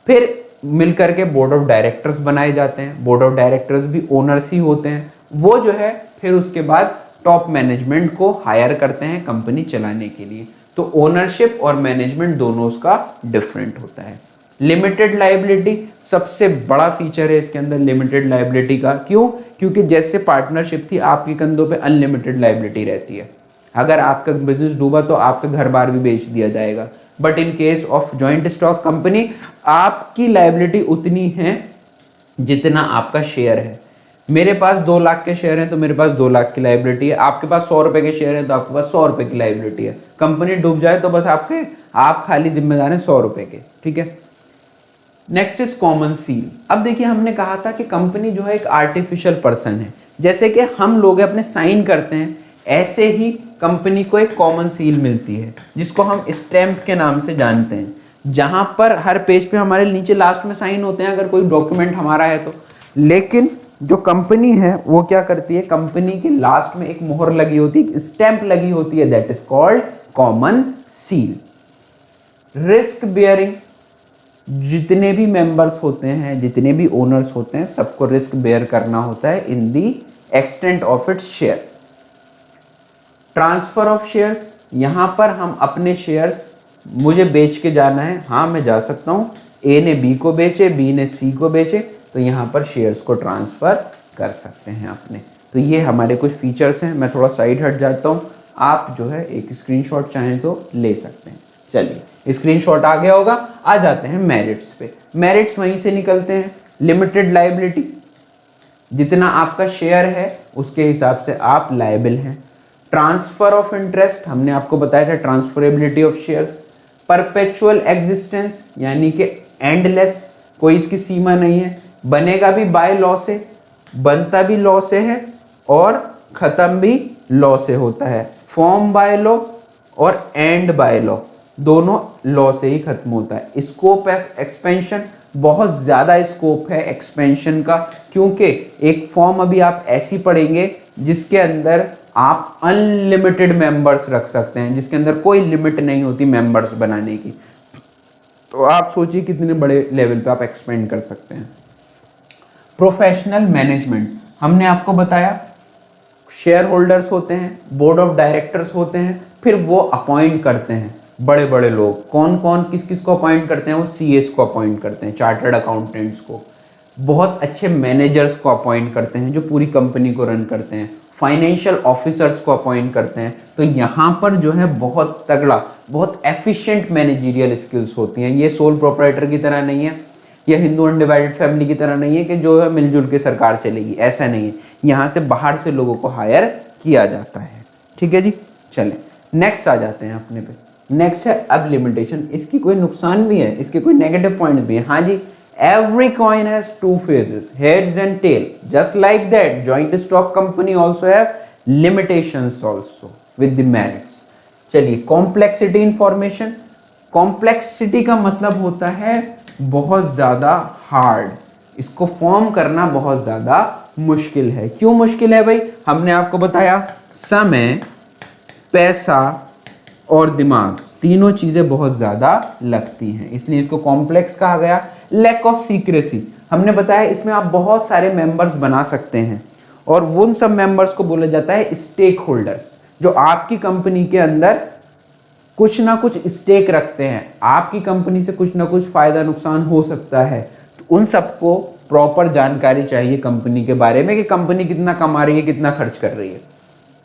[SPEAKER 1] फिर मिलकर के बोर्ड ऑफ डायरेक्टर्स बनाए जाते हैं, बोर्ड ऑफ डायरेक्टर्स भी ओनर्स ही होते हैं। वो जो है फिर उसके बाद टॉप मैनेजमेंट को हायर करते हैं कंपनी चलाने के लिए। तो ओनरशिप और मैनेजमेंट दोनों उसका डिफरेंट होता है। लिमिटेड लायबिलिटी सबसे बड़ा फीचर है इसके अंदर लिमिटेड लायबिलिटी का। क्यों? क्योंकि जैसे पार्टनरशिप थी, आपके कंधों पे अनलिमिटेड लायबिलिटी रहती है। अगर आपका बिजनेस डूबा तो आपका घर बार भी बेच दिया जाएगा, but in case of joint stock company आपकी लायबिलिटी उतनी है जितना आपका शेयर है। मेरे पास 2 लाख के शेयर हैं तो मेरे पास 2 लाख की लायबिलिटी है, आपके पास 100 रुपए के शेयर है तो आपके पास 100 रुपए की लायबिलिटी है। कंपनी डूब जाए तो बस आप खाली जिम्मेदार हैं 100 रुपए के, ठीक है। Next is common seal. अब देखिए, हमने कहा था कि कंपनी जो है एक आर्टिफिशियल पर्सन है, जैसे कि हम लोग अपने साइन करते हैं, ऐसे ही कंपनी को एक कॉमन सील मिलती है जिसको हम स्टैम्प के नाम से जानते हैं, जहां पर हर पेज पे हमारे नीचे लास्ट में साइन होते हैं अगर कोई डॉक्यूमेंट हमारा है तो। लेकिन जो कंपनी है वो क्या करती है, कंपनी के लास्ट में एक मोहर लगी होती है, स्टैंप लगी होती है, that is called common seal. Risk bearing, जितने भी मेंबर्स होते हैं, जितने भी ओनर्स होते हैं, सबको रिस्क बेयर करना होता है in the extent of its share. Transfer of shares, यहां पर हम अपने शेयर्स, मुझे बेच के जाना है, हाँ मैं जा सकता हूं, ए ने बी को बेचे, बी ने सी को बेचे, तो यहाँ पर शेयर्स को ट्रांसफर कर सकते हैं अपने। तो ये हमारे कुछ फीचर्स हैं। मैं थोड़ा साइड हट जाता हूँ, आप जो है एक स्क्रीनशॉट चाहें तो ले सकते हैं। चलिए, स्क्रीनशॉट आ गया होगा। आ जाते हैं मेरिट्स पे। मेरिट्स वहीं से निकलते हैं। लिमिटेड लायबिलिटी, जितना आपका शेयर है उसके हिसाब से आप लायबल हैं। ट्रांसफर ऑफ इंटरेस्ट, हमने आपको बताया था transferability of shares. Perpetual existence, यानी कि एंडलेस, कोई इसकी सीमा नहीं है, बनेगा भी बाय लॉ से, बनता भी लॉ से है और खत्म भी लॉ से होता है। फॉर्म बाय लॉ और एंड बाय लॉ, दोनों लॉ से ही खत्म होता है। स्कोप एक्सपेंशन, बहुत ज्यादा स्कोप है एक्सपेंशन का, क्योंकि एक फॉर्म अभी आप ऐसी पढ़ेंगे जिसके अंदर आप अनलिमिटेड मेंबर्स रख सकते हैं, जिसके अंदर कोई लिमिट नहीं होती मेंबर्स बनाने की। तो आप सोचिए कितने बड़े लेवल पे आप एक्सपेंड कर सकते हैं। प्रोफेशनल मैनेजमेंट, हमने आपको बताया शेयर होल्डर्स होते हैं, बोर्ड ऑफ डायरेक्टर्स होते हैं, फिर वो अपॉइंट करते हैं बड़े बड़े लोग। कौन कौन किस किस को अपॉइंट करते हैं? वो सीएस को अपॉइंट करते हैं, चार्टर्ड अकाउंटेंट्स को। बहुत अच्छे मैनेजर्स को अपॉइंट करते हैं जो पूरी कंपनी को रन करते हैं। फाइनेंशियल ऑफिसर्स को अपॉइंट करते हैं। तो यहाँ पर जो है बहुत तगड़ा, बहुत एफिशिएंट मैनेजरियल स्किल्स होती हैं। ये सोल प्रोप्राइटर की तरह नहीं है, या हिंदू अनडिवाइडेड फैमिली की तरह नहीं है कि जो है मिलजुल के सरकार चलेगी, ऐसा नहीं है। यहाँ से बाहर से लोगों को हायर किया जाता है। ठीक है जी, चलें नेक्स्ट आ जाते हैं अपने पे। नेक्स्ट है अब लिमिटेशन। इसकी कोई नुकसान भी है, इसके कोई नेगेटिव पॉइंट भी है। हाँ जी, every coin has two faces, heads and tail. Just like that, joint stock company also have limitations also with the merits. चलिए कॉम्प्लेक्सिटी इंफॉर्मेशन। कॉम्प्लेक्सिटी का मतलब होता है बहुत ज्यादा हार्ड, इसको फॉर्म करना बहुत ज्यादा मुश्किल है। क्यों मुश्किल है भाई? हमने आपको बताया समय, पैसा और दिमाग, तीनों चीजें बहुत ज्यादा लगती हैं, इसलिए इसको कॉम्प्लेक्स कहा गया। लैक ऑफ सीक्रेसी, हमने बताया इसमें आप बहुत सारे मेंबर्स बना सकते हैं और उन सब मेंबर्स को बोला जाता है स्टेक होल्डर्स, जो आपकी कंपनी के अंदर कुछ ना कुछ स्टेक रखते हैं। आपकी कंपनी से कुछ ना कुछ फायदा नुकसान हो सकता है, तो उन सबको प्रॉपर जानकारी चाहिए कंपनी के बारे में कि कंपनी कितना कमा रही है, कितना खर्च कर रही है।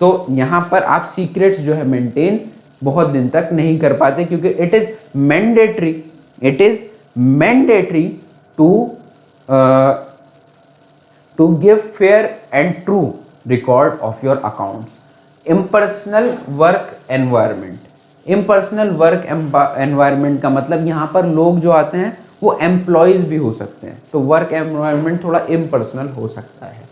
[SPEAKER 1] तो यहाँ पर आप सीक्रेट्स जो है मेंटेन बहुत दिन तक नहीं कर पाते, क्योंकि it is mandatory to give fair and true record of your accounts. Impersonal work environment, impersonal work environment का मतलब यहाँ पर लोग जो आते हैं वो एम्प्लॉयज भी हो सकते हैं, तो वर्क एनवायरनमेंट थोड़ा इम्पर्सनल हो सकता है।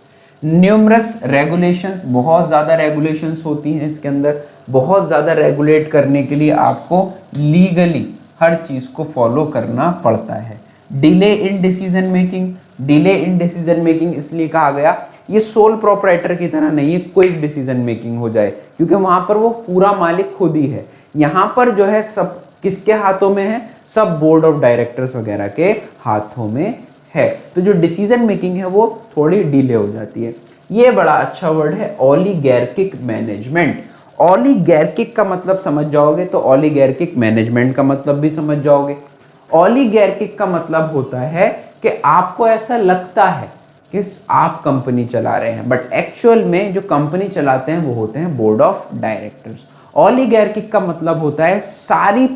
[SPEAKER 1] न्यूमरस रेगुलेशंस, बहुत ज़्यादा रेगुलेशंस होती हैं इसके अंदर। बहुत ज़्यादा रेगुलेट करने के लिए आपको लीगली हर चीज़ को फॉलो करना पड़ता है। Delay in decision making, delay in decision making इसलिए कहा गया, ये सोल प्रोप्राइटर की तरह नहीं है क्विक डिसीजन मेकिंग हो जाए, क्योंकि वहां पर वो पूरा मालिक खुद ही है। यहाँ पर जो है सब किसके हाथों में है? सब बोर्ड ऑफ डायरेक्टर्स वगैरह के हाथों में है। तो जो डिसीजन मेकिंग है वो थोड़ी डिले हो जाती है। ये बड़ा अच्छा वर्ड है ओलिगैर्किक मैनेजमेंट। ओलिगैर्किक का मतलब समझ जाओगे तो ओलिगैर्किक मैनेजमेंट का मतलब भी समझ जाओगे। ओलिगैर्किक का मतलब होता है कि आपको ऐसा लगता है कि आप कंपनी चला रहे हैं, बट एक्चुअल में जो कंपनी चलाते हैं वो होते हैं बोर्ड ऑफ डायरेक्टर्स। ओलिगैर्किक का मतलब होता है सारी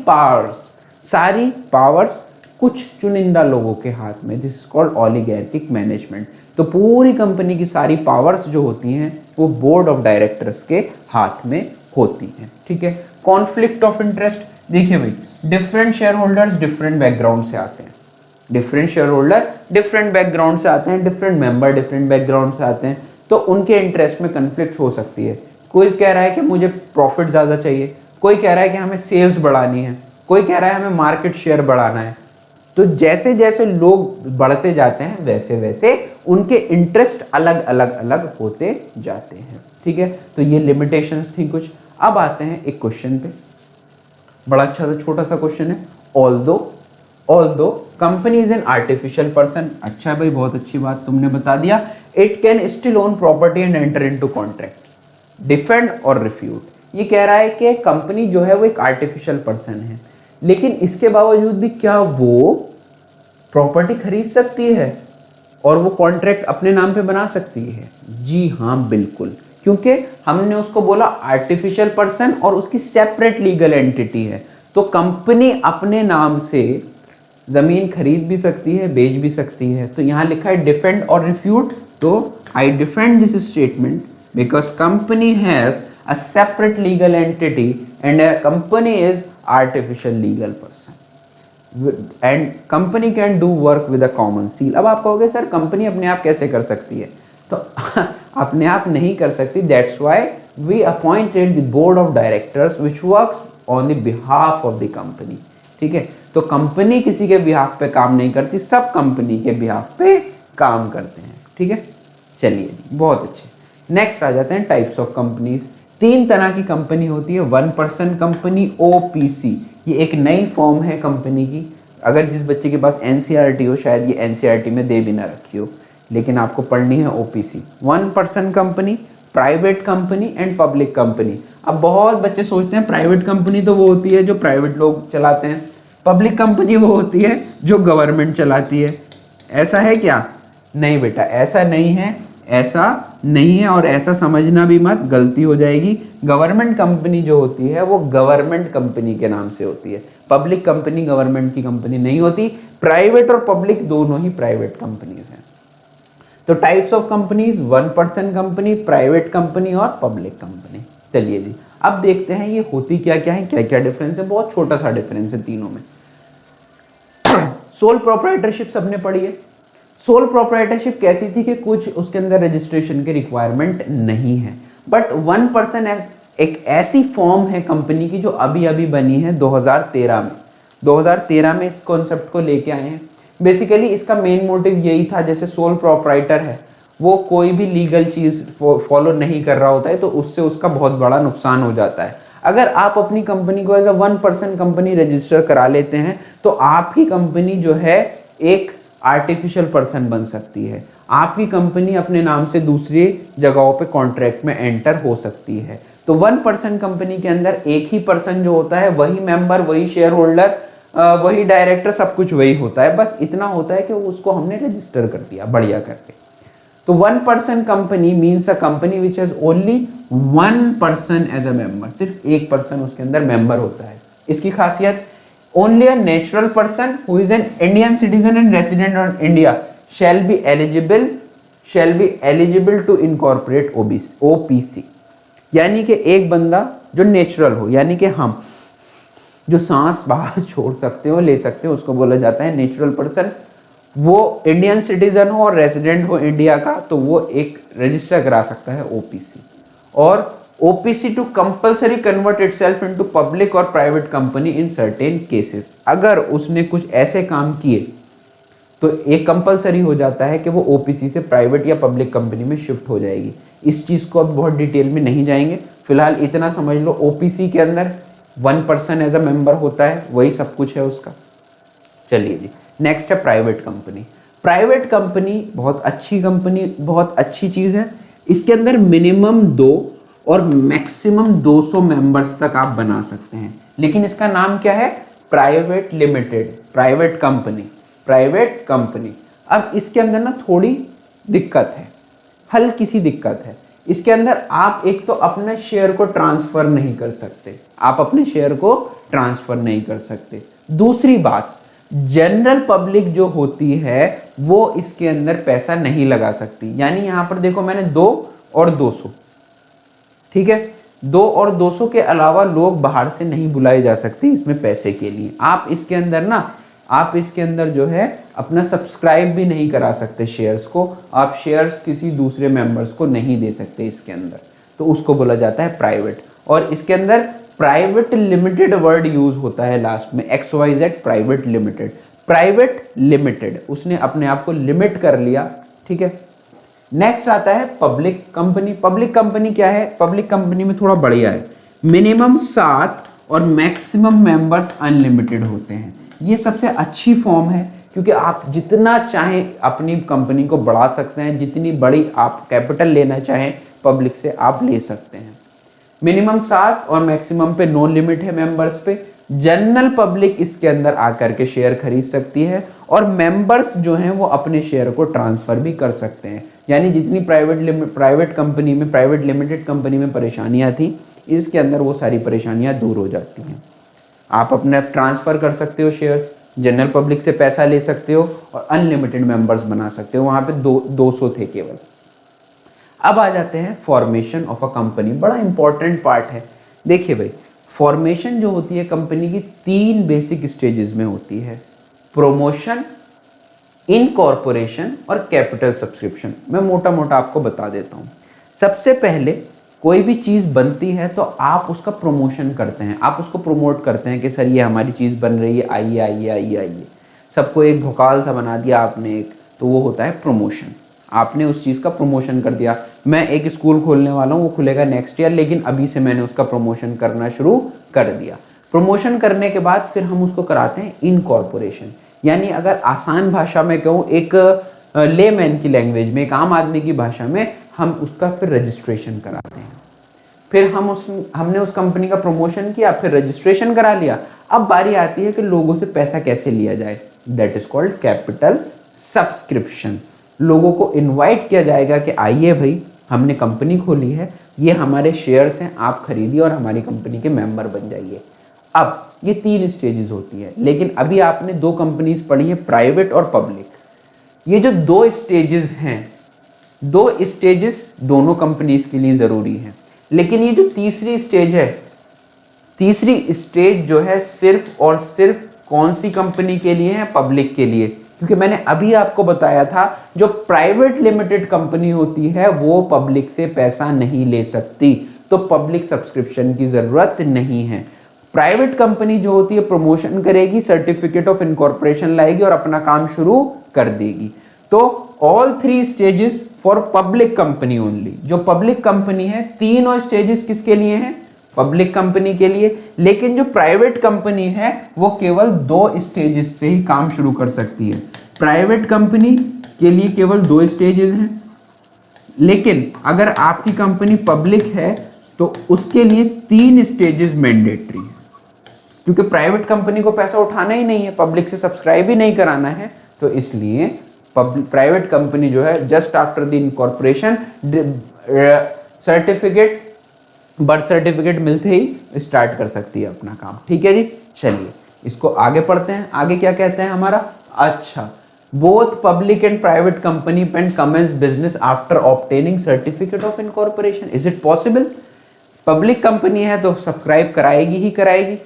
[SPEAKER 1] पावर्स कुछ चुनिंदा लोगों के हाथ में, दिस इज कॉल्ड ओलिगैर्किक मैनेजमेंट। तो पूरी कंपनी की सारी पावर्स जो होती हैं वो बोर्ड ऑफ डायरेक्टर्स के हाथ में होती हैं। ठीक है। कॉन्फ्लिक्ट ऑफ इंटरेस्ट, देखिए भाई, different share holders different background से आते हैं, different share holder different background से आते हैं, डिफरेंट मेंबर डिफरेंट बैकग्राउंड से आते हैं, तो उनके इंटरेस्ट में कन्फ्लिक्ट हो सकती है। कोई कह रहा है कि मुझे प्रॉफिट ज़्यादा चाहिए, कोई कह रहा है कि हमें सेल्स बढ़ानी है, कोई कह रहा है हमें मार्केट शेयर बढ़ाना है। तो जैसे जैसे लोग बढ़ते जाते हैं वैसे वैसे उनके इंटरेस्ट अलग अलग होते जाते हैं। ठीक है, तो ये लिमिटेशंस थी कुछ। अब आते हैं एक क्वेश्चन पे, बड़ा अच्छा सा छोटा सा क्वेश्चन है। Although company is an artificial person, अच्छा भाई बहुत अच्छी बात तुमने बता दिया। It can still own property and enter into contract, defend और रिफ्यूट। ये कह रहा है कि कंपनी जो है वो एक आर्टिफिशियल पर्सन है, लेकिन इसके बावजूद भी क्या वो प्रॉपर्टी खरीद सकती है और वो कॉन्ट्रैक्ट अपने नाम पे बना सकती है? जी हाँ, बिल्कुल, क्योंकि हमने उसको बोला आर्टिफिशियल पर्सन और उसकी सेपरेट लीगल एंटिटी है, तो कंपनी अपने नाम से जमीन खरीद भी सकती है, बेच भी सकती है। तो यहाँ लिखा है डिफेंड और रिफ्यूट, तो I defend this statement because company has a separate legal entity and a company is artificial legal person. And company can do work with a common seal. अब आप कहोगे सर कंपनी अपने आप कैसे कर सकती है, तो अपने आप नहीं कर सकती, that's why we appointed the board of directors which works on the behalf of the company. ठीक है, तो कंपनी किसी के बिहाफ पे काम नहीं करती, सब कंपनी के बिहाफ पे काम करते हैं। ठीक है, चलिए बहुत अच्छे। नेक्स्ट आ जाते हैं टाइप्स ऑफ कंपनीज। 3 तरह की कंपनी होती है, 1 पर्सन कंपनी, ओपीसी, ये एक नई फॉर्म है कंपनी की। अगर जिस बच्चे के पास एनसीईआरटी हो, शायद ये एनसीईआरटी में दे भी ना रखी हो, लेकिन आपको पढ़नी है OPC. 1 person company, private company and public company. अब बहुत बच्चे सोचते हैं प्राइवेट कंपनी तो वो होती है जो प्राइवेट लोग चलाते हैं, पब्लिक कंपनी वो होती है जो गवर्नमेंट चलाती है। ऐसा है क्या? नहीं बेटा, ऐसा नहीं है, ऐसा नहीं है, और ऐसा समझना भी मत, गलती हो जाएगी। गवर्नमेंट कंपनी जो होती है वो गवर्नमेंट कंपनी के नाम से होती है, पब्लिक कंपनी गवर्नमेंट की कंपनी नहीं होती। प्राइवेट और पब्लिक दोनों ही प्राइवेट कंपनीज हैं। तो types of companies, 1 person company, private company और पब्लिक कंपनी। चलिए जी, अब देखते हैं ये होती क्या क्या है, क्या क्या डिफरेंस है। बहुत छोटा सा डिफरेंस है तीनों में। सोल प्रोप्राइटरशिप सबने पढ़ी है। सोल प्रोप्राइटरशिप कैसी थी कि कुछ उसके अंदर रजिस्ट्रेशन के रिक्वायरमेंट नहीं है, बट 1 पर्सन एक ऐसी फॉर्म है कंपनी की जो अभी अभी बनी है 2013 में। 2013 में इस कॉन्सेप्ट को लेके आए हैं। बेसिकली इसका मेन मोटिव यही था, जैसे सोल प्रोप्राइटर है वो कोई भी लीगल चीज फॉलो नहीं कर रहा होता है, तो उससे उसका बहुत बड़ा नुकसान हो जाता है। अगर आप अपनी कंपनी को as a 1 person company register करा लेते हैं तो आपकी कंपनी जो है एक आर्टिफिशियल पर्सन बन सकती है। आपकी कंपनी अपने नाम से दूसरी जगहों पे कॉन्ट्रैक्ट में एंटर हो सकती है। तो 1 पर्सन कंपनी के अंदर एक ही पर्सन जो होता है, वही मेंबर, वही शेयर होल्डर, वही डायरेक्टर, सब कुछ वही होता है। बस इतना होता है कि उसको हमने रजिस्टर कर दिया बढ़िया करके। तो 1 person company means a company which has only 1 person as a member, सिर्फ एक पर्सन उसके अंदर मेंबर होता है। इसकी खासियत, only a natural person who is an Indian citizen and resident on India shall be eligible to incorporate OPC। यानी कि एक बंदा जो नेचुरल हो, यानी कि हम जो सांस बाहर छोड़ सकते हो, ले सकते हो, उसको बोला जाता है नेचुरल पर्सन। वो इंडियन सिटीजन हो और रेजिडेंट हो इंडिया का, तो वो एक रजिस्टर करा सकता है ओपीसी। और OPC to compulsory convert itself into public or private company in certain cases। अगर उसने कुछ ऐसे काम किए तो एक कंपलसरी हो जाता है कि वो OPC से प्राइवेट या पब्लिक कंपनी में शिफ्ट हो जाएगी। इस चीज़ को अब बहुत डिटेल में नहीं जाएंगे, फिलहाल इतना समझ लो OPC के अंदर 1 पर्सन एज अ मेंबर होता है, वही सब कुछ है उसका। चलिए जी, नेक्स्ट है प्राइवेट कंपनी। प्राइवेट कंपनी बहुत अच्छी कंपनी, बहुत अच्छी चीज़ है। इसके अंदर मिनिमम 2 और मैक्सिमम 200 मेंबर्स तक आप बना सकते हैं, लेकिन इसका नाम क्या है? Private limited, private company, private company. अब इसके अंदर ना थोड़ी दिक्कत है, हल्की सी दिक्कत है। इसके अंदर आप एक तो अपने शेयर को ट्रांसफर नहीं कर सकते, आप अपने शेयर को ट्रांसफर नहीं कर सकते। दूसरी बात, जनरल पब्लिक जो होती है वो इसके अंदर पैसा नहीं लगा सकती। यानी यहां पर देखो मैंने 2 और 200, ठीक है, 2 और 200 के अलावा लोग बाहर से नहीं बुलाए जा सकते इसमें पैसे के लिए। आप इसके अंदर जो है अपना सब्सक्राइब भी नहीं करा सकते शेयर्स को, आप शेयर्स किसी दूसरे मेंबर्स को नहीं दे सकते इसके अंदर, तो उसको बोला जाता है प्राइवेट। और इसके अंदर प्राइवेट लिमिटेड वर्ड यूज होता है लास्ट में, XYZ private limited. Private limited, उसने अपने आप को लिमिट कर लिया, ठीक है। नेक्स्ट आता है पब्लिक कंपनी। पब्लिक कंपनी क्या है? पब्लिक कंपनी में थोड़ा बढ़िया है, मिनिमम 7 और मैक्सिमम मेंबर्स अनलिमिटेड होते हैं। ये सबसे अच्छी फॉर्म है क्योंकि आप जितना चाहें अपनी कंपनी को बढ़ा सकते हैं, जितनी बड़ी आप कैपिटल लेना चाहें पब्लिक से आप ले सकते हैं। मिनिमम 7 और मैक्सिमम पे नो लिमिट है मेंबर्स पे। जनरल पब्लिक इसके अंदर आकर के शेयर खरीद सकती है और मेंबर्स जो हैं वो अपने शेयर को ट्रांसफर भी कर सकते हैं। यानी जितनी प्राइवेट कंपनी में, प्राइवेट लिमिटेड कंपनी में परेशानियां थी, इसके अंदर वो सारी परेशानियां दूर हो जाती हैं। आप अपने ट्रांसफर कर सकते हो शेयर्स, जनरल पब्लिक से पैसा ले सकते हो और अनलिमिटेड मेंबर्स बना सकते हो। वहां पे 200 थे केवल। अब आ जाते हैं फॉर्मेशन ऑफ अ कंपनी, बड़ा इंपॉर्टेंट पार्ट है। देखिए भाई, फॉर्मेशन जो होती है कंपनी की 3 बेसिक स्टेजेस में होती है, प्रमोशन, इनकॉर्पोरेशन और कैपिटल सब्सक्रिप्शन। मैं मोटा मोटा आपको बता देता हूँ। सबसे पहले कोई भी चीज़ बनती है तो आप उसका प्रमोशन करते हैं, आप उसको प्रमोट करते हैं कि सर ये हमारी चीज़ बन रही है, आइए आइए आइए आइए। सबको एक भोकाल सा बना दिया आपने एक, तो वो होता है प्रमोशन। आपने उस चीज़ का प्रमोशन कर दिया। मैं एक स्कूल खोलने वाला हूँ, वो खुलेगा नेक्स्ट ईयर, लेकिन अभी से मैंने उसका प्रमोशन करना शुरू कर दिया। प्रमोशन करने के बाद फिर हम उसको कराते हैं इनकॉर्पोरेशन, यानी अगर आसान भाषा में कहूँ, एक लेमैन की लैंग्वेज में, एक आम आदमी की भाषा में, हम उसका फिर रजिस्ट्रेशन कराते हैं। फिर हमने उस कंपनी का प्रमोशन किया, फिर रजिस्ट्रेशन करा लिया। अब बारी आती है कि लोगों से पैसा कैसे लिया जाए, that is called capital subscription. लोगों को इनवाइट किया जाएगा कि आइए भाई, हमने कंपनी खोली है, ये हमारे शेयर्स हैं, आप खरीदिए और हमारी कंपनी के मेंबर बन जाइए। अब ये 3 स्टेजेस होती है, लेकिन अभी आपने 2 कंपनीज पढ़ी है, प्राइवेट और पब्लिक। ये जो 2 स्टेजेस हैं, 2 स्टेजेस दोनों कंपनीज के लिए जरूरी है, लेकिन ये जो तीसरी स्टेज है, तीसरी स्टेज जो है सिर्फ और सिर्फ कौन सी कंपनी के लिए है, पब्लिक के लिए। क्योंकि मैंने अभी आपको बताया था जो प्राइवेट लिमिटेड कंपनी होती है वो पब्लिक से पैसा नहीं ले सकती, तो पब्लिक सब्सक्रिप्शन की जरूरत नहीं है। प्राइवेट कंपनी जो होती है प्रमोशन करेगी, सर्टिफिकेट ऑफ इनकॉर्पोरेशन लाएगी और अपना काम शुरू कर देगी। तो all 3 stages for public company only. जो पब्लिक कंपनी है, तीनों स्टेजेस किसके लिए हैं, पब्लिक कंपनी के लिए। लेकिन जो प्राइवेट कंपनी है वो केवल 2 स्टेजेस से ही काम शुरू कर सकती है। प्राइवेट कंपनी के लिए केवल 2 स्टेजेस हैं, लेकिन अगर आपकी कंपनी पब्लिक है तो उसके लिए 3 स्टेजेस मैंडेटरी है। क्योंकि प्राइवेट कंपनी को पैसा उठाना ही नहीं है, पब्लिक से सब्सक्राइब ही नहीं कराना है, तो इसलिए प्राइवेट कंपनी जो है just after the incorporation certificate, birth certificate मिलते ही स्टार्ट कर सकती है अपना काम। ठीक है जी, चलिए इसको आगे पढ़ते हैं। आगे क्या कहते हैं हमारा, अच्छा, both public and private company can commence business after obtaining certificate of incorporation. Is it possible? Public company है तो सब्सक्राइब कराएगी ही कराएगी।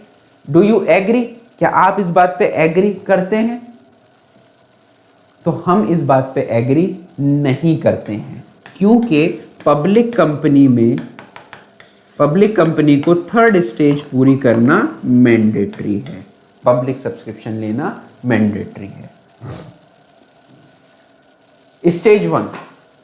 [SPEAKER 1] Do you agree? क्या आप इस बात पे एग्री करते हैं? तो हम इस बात पे एग्री नहीं करते हैं, क्योंकि पब्लिक कंपनी को 3rd स्टेज पूरी करना मैंडेटरी है, पब्लिक सब्सक्रिप्शन लेना मैंडेटरी है। Stage 1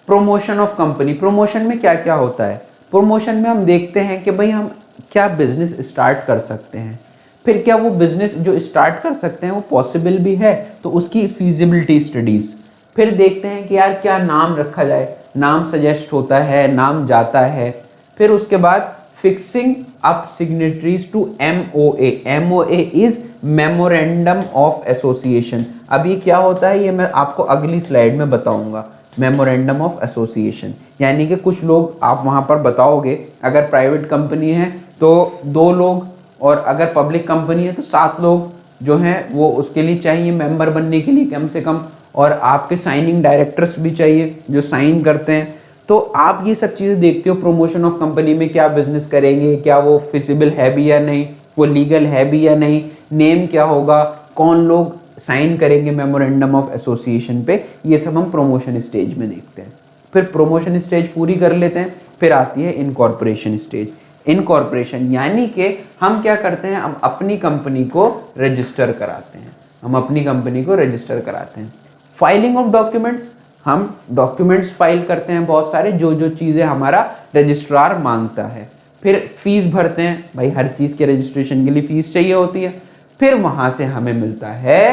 [SPEAKER 1] promotion of company. Promotion में क्या क्या होता है? प्रमोशन में हम देखते हैं कि भाई हम क्या बिजनेस स्टार्ट कर सकते हैं, फिर क्या वो बिजनेस जो स्टार्ट कर सकते हैं वो पॉसिबल भी है, तो उसकी फीजिबिलिटी स्टडीज। फिर देखते हैं कि यार क्या नाम रखा जाए, नाम सजेस्ट होता है, नाम जाता है। फिर उसके बाद fixing up signatories to MOA। MOA is memorandum of association. अब ये क्या होता है ये मैं आपको अगली स्लाइड में बताऊंगा। मेमोरेंडम ऑफ एसोसिएशन यानी कि कुछ लोग आप वहां पर बताओगे, अगर प्राइवेट कंपनी है तो 2 लोग, और अगर पब्लिक कंपनी है तो 7 लोग जो हैं वो उसके लिए चाहिए मेंबर बनने के लिए कम से कम, और आपके साइनिंग डायरेक्टर्स भी चाहिए जो साइन करते हैं। तो आप ये सब चीज़ें देखते हो प्रमोशन ऑफ कंपनी में, क्या बिजनेस करेंगे, क्या वो फिजिबल है भी या नहीं, वो लीगल है भी या नहीं, नेम क्या होगा, कौन लोग साइन करेंगे मेमोरेंडम ऑफ एसोसिएशन पे, ये सब हम प्रमोशन स्टेज में देखते हैं। फिर प्रमोशन स्टेज पूरी कर लेते हैं, फिर आती है इनकॉर्पोरेशन स्टेज। इनकॉर्पोरेशन यानी कि हम क्या करते हैं, हम अपनी कंपनी को रजिस्टर कराते हैं, हम अपनी कंपनी को रजिस्टर कराते हैं। फाइलिंग ऑफ डॉक्यूमेंट्स, हम डॉक्यूमेंट्स फाइल करते हैं बहुत सारे, जो जो चीज़ें हमारा रजिस्ट्रार मांगता है। फिर फीस भरते हैं, भाई हर चीज़ के रजिस्ट्रेशन के लिए फीस चाहिए होती है। फिर वहाँ से हमें मिलता है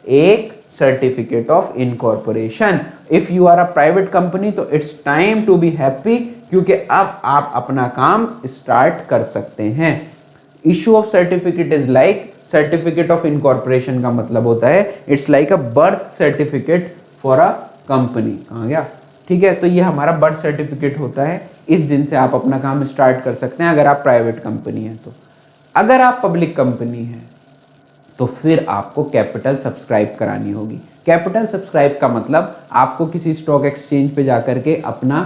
[SPEAKER 1] एक certificate of incorporation. If you are a private company तो it's time to be happy, क्योंकि अब आप अपना काम स्टार्ट कर सकते हैं। Issue of certificate is like, certificate of incorporation का मतलब होता है it's like a birth certificate for a company. कहाँ गया? ठीक है, तो ये हमारा बर्थ सर्टिफिकेट होता है, इस दिन से आप अपना काम स्टार्ट कर सकते हैं अगर आप प्राइवेट कंपनी है तो। अगर आप पब्लिक कंपनी है तो फिर आपको कैपिटल सब्सक्राइब करानी होगी। कैपिटल सब्सक्राइब का मतलब आपको किसी स्टॉक एक्सचेंज पे जाकर के अपना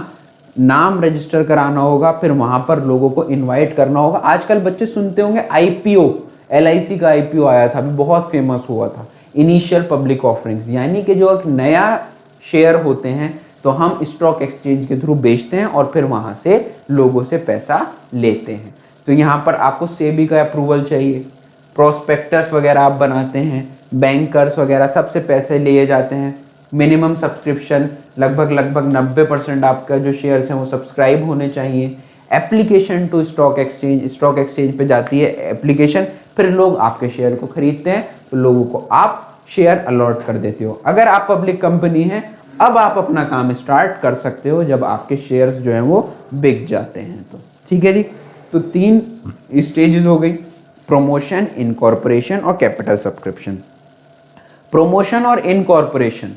[SPEAKER 1] नाम रजिस्टर कराना होगा, फिर वहां पर लोगों को इनवाइट करना होगा। आजकल बच्चे सुनते होंगे आईपीओ, एलआईसी का आईपीओ आया था, अभी बहुत फेमस हुआ था, इनिशियल पब्लिक ऑफरिंग्स, यानी कि जो एक नया शेयर होते हैं तो हम स्टॉक एक्सचेंज के थ्रू बेचते हैं और फिर वहां से लोगों से पैसा लेते हैं। तो यहाँ पर आपको सेबी का अप्रूवल चाहिए, प्रोस्पेक्टस वगैरह आप बनाते हैं, बैंकर्स वगैरह सबसे पैसे लिए जाते हैं, मिनिमम सब्सक्रिप्शन लगभग 90% आपका जो शेयर्स हैं वो सब्सक्राइब होने चाहिए, एप्लीकेशन टू स्टॉक एक्सचेंज पे जाती है एप्लीकेशन, फिर लोग आपके शेयर को खरीदते हैं, तो लोगों को आप शेयर अलॉट कर देते हो। अगर आप पब्लिक कंपनी हैं, अब आप अपना काम स्टार्ट कर सकते हो जब आपके शेयर्स जो हैं वो बिक जाते हैं। तो ठीक है जी, तो 3 स्टेजेस हो गई, प्रमोशन, इनकॉर्पोरेशन और कैपिटल सब्सक्रिप्शन। प्रमोशन और इनकॉर्पोरेशन,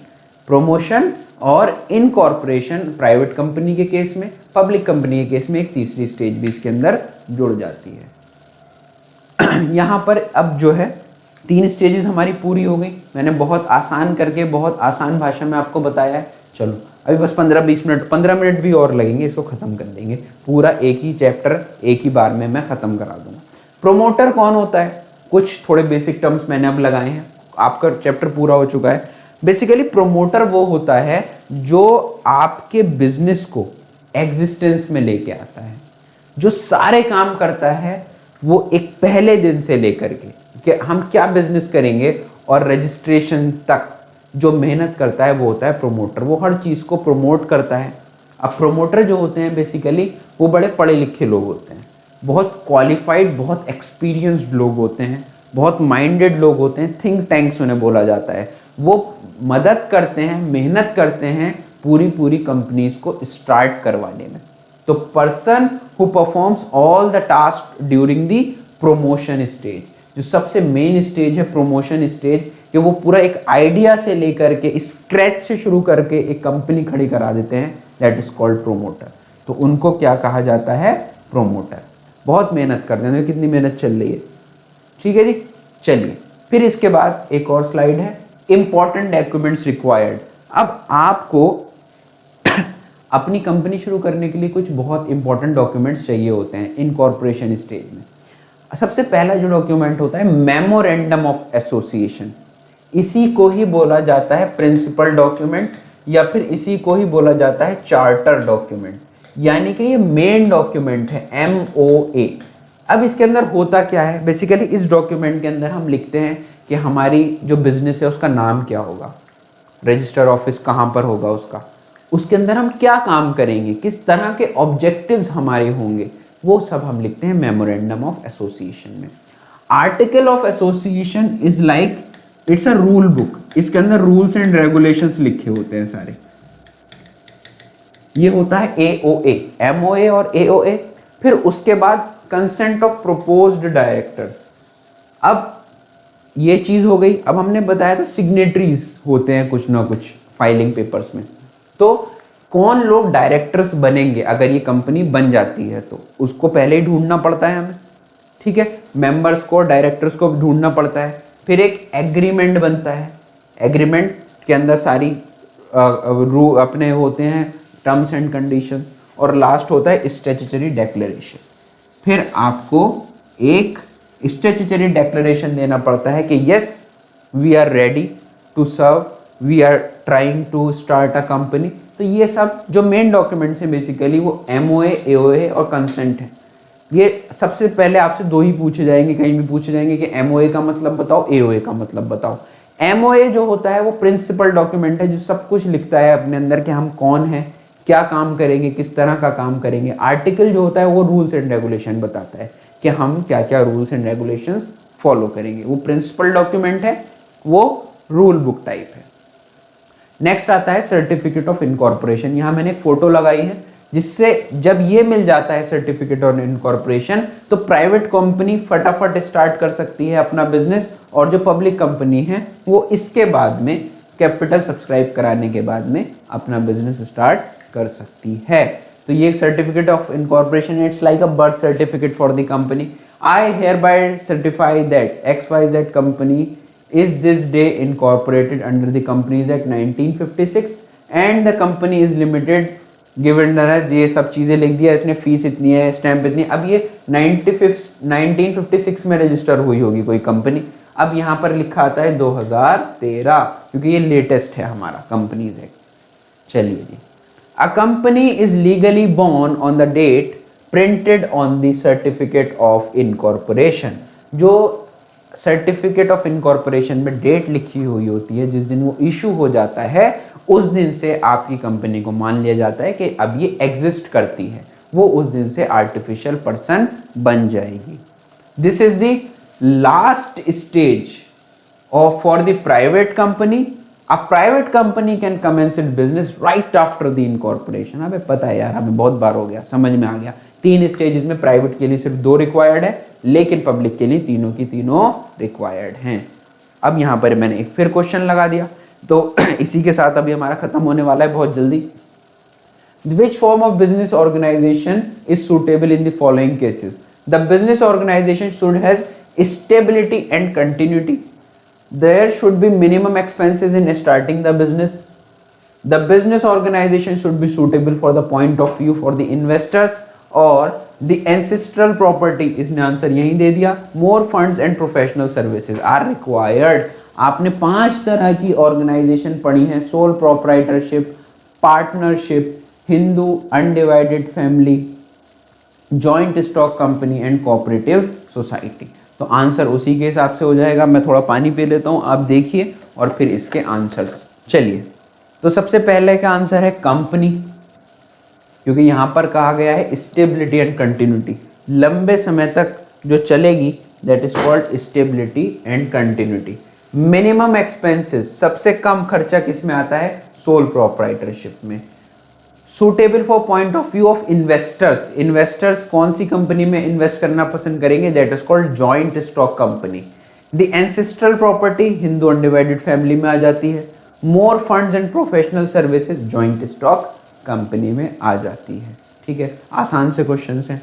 [SPEAKER 1] प्रमोशन और इनकॉर्पोरेशन प्राइवेट कंपनी के केस में, पब्लिक कंपनी के केस में एक तीसरी स्टेज भी इसके अंदर जुड़ जाती है। यहां पर अब जो है 3 स्टेजेस हमारी पूरी हो गई। मैंने बहुत आसान करके, बहुत आसान भाषा में आपको बताया है। चलो अभी बस 15 मिनट भी और लगेंगे, इसको खत्म कर देंगे। पूरा एक ही चैप्टर एक ही बार में मैं खत्म करा दूंगा। प्रोमोटर कौन होता है, कुछ थोड़े बेसिक टर्म्स मैंने अब लगाए हैं, आपका चैप्टर पूरा हो चुका है। बेसिकली प्रोमोटर वो होता है जो आपके बिजनेस को एग्जिस्टेंस में लेके आता है, जो सारे काम करता है वो एक पहले दिन से लेकर के कि हम क्या बिजनेस करेंगे और रजिस्ट्रेशन तक जो मेहनत करता है वो होता है प्रोमोटर। वो हर चीज़ को प्रमोट करता है। अब प्रोमोटर जो होते हैं बेसिकली वो बड़े पढ़े लिखे लोग होते हैं, बहुत क्वालिफाइड, बहुत एक्सपीरियंस्ड लोग होते हैं, बहुत माइंडेड लोग होते हैं, थिंक टैंक्स उन्हें बोला जाता है। वो मदद करते हैं, मेहनत करते हैं पूरी कंपनीज को स्टार्ट करवाने में। तो person who performs all the task during the promotion stage, जो सबसे मेन स्टेज है प्रोमोशन स्टेज, कि वो पूरा एक आइडिया से लेकर के स्क्रैच से शुरू करके एक कंपनी खड़ी करा देते हैं, दैट इज कॉल्ड प्रोमोटर। तो उनको क्या कहा जाता है, प्रोमोटर। बहुत मेहनत करते हैं, कितनी मेहनत चल रही है। ठीक है जी, चलिए फिर इसके बाद एक और स्लाइड है, इंपॉर्टेंट डॉक्यूमेंट्स रिक्वायर्ड। अब आपको अपनी कंपनी शुरू करने के लिए कुछ बहुत इंपॉर्टेंट डॉक्यूमेंट्स चाहिए होते हैं इनकॉर्पोरेशन स्टेज में। सबसे पहला जो डॉक्यूमेंट होता है मेमोरेंडम ऑफ एसोसिएशन, इसी को ही बोला जाता है प्रिंसिपल डॉक्यूमेंट या फिर इसी को ही बोला जाता है चार्टर डॉक्यूमेंट, यानी कि ये मेन डॉक्यूमेंट है, MOA। अब इसके अंदर होता क्या है, बेसिकली इस डॉक्यूमेंट के अंदर हम लिखते हैं कि हमारी जो बिजनेस है उसका नाम क्या होगा, रजिस्टर ऑफिस कहाँ पर होगा उसका, उसके अंदर हम क्या काम करेंगे, किस तरह के ऑब्जेक्टिव्स हमारे होंगे, वो सब हम लिखते हैं मेमोरेंडम ऑफ एसोसिएशन में। Article of association is like it's a rule book, इसके अंदर रूल्स एंड रेगुलेशंस लिखे होते हैं सारे। ये होता है AOA, MOA और AOA। फिर उसके बाद कंसेंट ऑफ प्रोपोज्ड डायरेक्टर्स। अब ये चीज हो गई। अब हमने बताया था सिग्नेटरीज होते हैं कुछ ना कुछ फाइलिंग पेपर्स में, तो कौन लोग डायरेक्टर्स बनेंगे अगर ये कंपनी बन जाती है, तो उसको पहले ही ढूंढना पड़ता है हमें। ठीक है, मेंबर्स को, डायरेक्टर्स को ढूंढना पड़ता है। फिर एक एग्रीमेंट बनता है, एग्रीमेंट के अंदर सारी अपने होते हैं टर्म्स एंड कंडीशन, और लास्ट होता है स्टैट्यूटरी डेक्लेरेशन। फिर आपको एक स्टैट्यूटरी डेक्लेरेशन देना पड़ता है कि yes we are ready to serve, we are trying to start a company. तो ये सब जो मेन डॉक्यूमेंट्स हैं बेसिकली वो MOA, AOA और कंसेंट है। ये सबसे पहले आपसे 2 ही पूछे जाएंगे, कहीं भी पूछे जाएंगे कि MOA का मतलब बताओ, AOA का मतलब बताओ। MOA जो होता है वो प्रिंसिपल डॉक्यूमेंट है, जो सब कुछ लिखता है अपने अंदर कि हम कौन हैं, क्या काम करेंगे, किस तरह का काम करेंगे। आर्टिकल जो होता है वो रूल्स एंड रेगुलेशन बताता है कि हम क्या क्या रूल्स एंड रेगुलेशंस फॉलो करेंगे। वो प्रिंसिपल डॉक्यूमेंट है, वो रूल बुक टाइप है। नेक्स्ट आता है सर्टिफिकेट ऑफ इनकॉर्पोरेशन। यहाँ मैंने एक फोटो लगाई है, जिससे जब ये मिल जाता है सर्टिफिकेट ऑफ इनकॉर्पोरेशन तो प्राइवेट कंपनी फटाफट स्टार्ट कर सकती है अपना बिजनेस, और जो पब्लिक कंपनी है वो इसके बाद में कैपिटल सब्सक्राइब कराने के बाद में अपना बिजनेस स्टार्ट कर सकती है। तो ये certificate of incorporation, it's like a birth certificate for the company. I hereby certify that XYZ company is this day incorporated under the Companies Act 1956 and the company is limited given है, ये सब चीजें लिख दिया इसने, fees इतनी है, stamp इतनी। अब ये 1956 में रजिस्टर हुई होगी कोई कंपनी, अब यहाँ पर लिखा आता है 2013, क्योंकि ये लेटेस्ट है हमारा कंपनीज एक्ट। चलिए जी, a company is legally born on the date printed on the certificate of incorporation. जो सर्टिफिकेट ऑफ इनकॉर्पोरेशन में डेट लिखी हुई होती है, जिस दिन वो इशू हो जाता है, उस दिन से आपकी कंपनी को मान लिया जाता है कि अब ये एग्जिस्ट करती है, वो उस दिन से आर्टिफिशियल पर्सन बन जाएगी। This is the last stage of for the private company. A private company can commence it business right after the incorporation. हमें पता है यार, हमें बहुत बार हो गया, समझ में आ गया। 3 स्टेजेस में प्राइवेट के लिए सिर्फ 2 रिक्वायर्ड है, लेकिन पब्लिक के लिए तीनों की तीनों रिक्वायर्ड हैं। अब यहां पर मैंने एक फिर क्वेश्चन लगा दिया, तो इसी के साथ अभी हमारा खत्म होने वाला है बहुत जल्दी। Which form of business organization is suitable in the following cases? The business organization should have stability and continuity. There should be minimum expenses in starting the business. The business organization should be suitable for the point of view for the investors, और the ancestral property, इसने answer यही दे दिया। More funds and professional services are required. आपने 5 तरह की organisation पढ़ी है, sole proprietorship, partnership, Hindu undivided family, joint stock company and cooperative society. तो आंसर उसी के हिसाब से हो जाएगा। मैं थोड़ा पानी पी लेता हूं, आप देखिए और फिर इसके आंसर्स। चलिए, तो सबसे पहले का आंसर है कंपनी, क्योंकि यहां पर कहा गया है स्टेबिलिटी एंड कंटिन्यूटी, लंबे समय तक जो चलेगी, that is called stability and continuity. Minimum expenses, सबसे कम खर्चा किस में आता है? सोल प्रोप्राइटरशिप में। Suitable for point of view of investors, investors कौन सी कंपनी में इन्वेस्ट करना पसंद करेंगे? That is called joint stock company. The ancestral property Hindu undivided family में आ जाती है। मोर funds and professional services joint stock company में आ जाती है। ठीक है, आसान से क्वेश्चन है।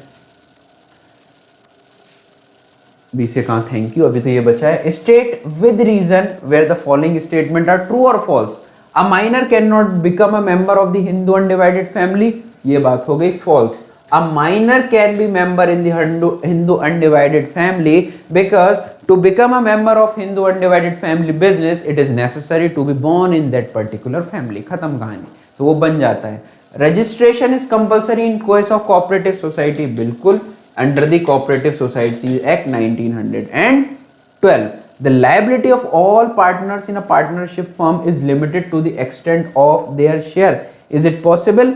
[SPEAKER 1] बी से कहा थैंक यू, अभी तो ये बचा है। State with reason where the following statement are true और false. A minor can not become a member of the Hindu undivided family, ये बात हो गई false. A minor can be member in the Hindu undivided family because to become a member of Hindu undivided family business it is necessary to be born in that particular family. खत्म कहानी, तो वो बन जाता है। Registration is compulsory in case of cooperative society, बिल्कुल, under the Cooperative Societies Act 1912. The liability of all partners in a partnership firm is limited to the extent of their share. Is it possible?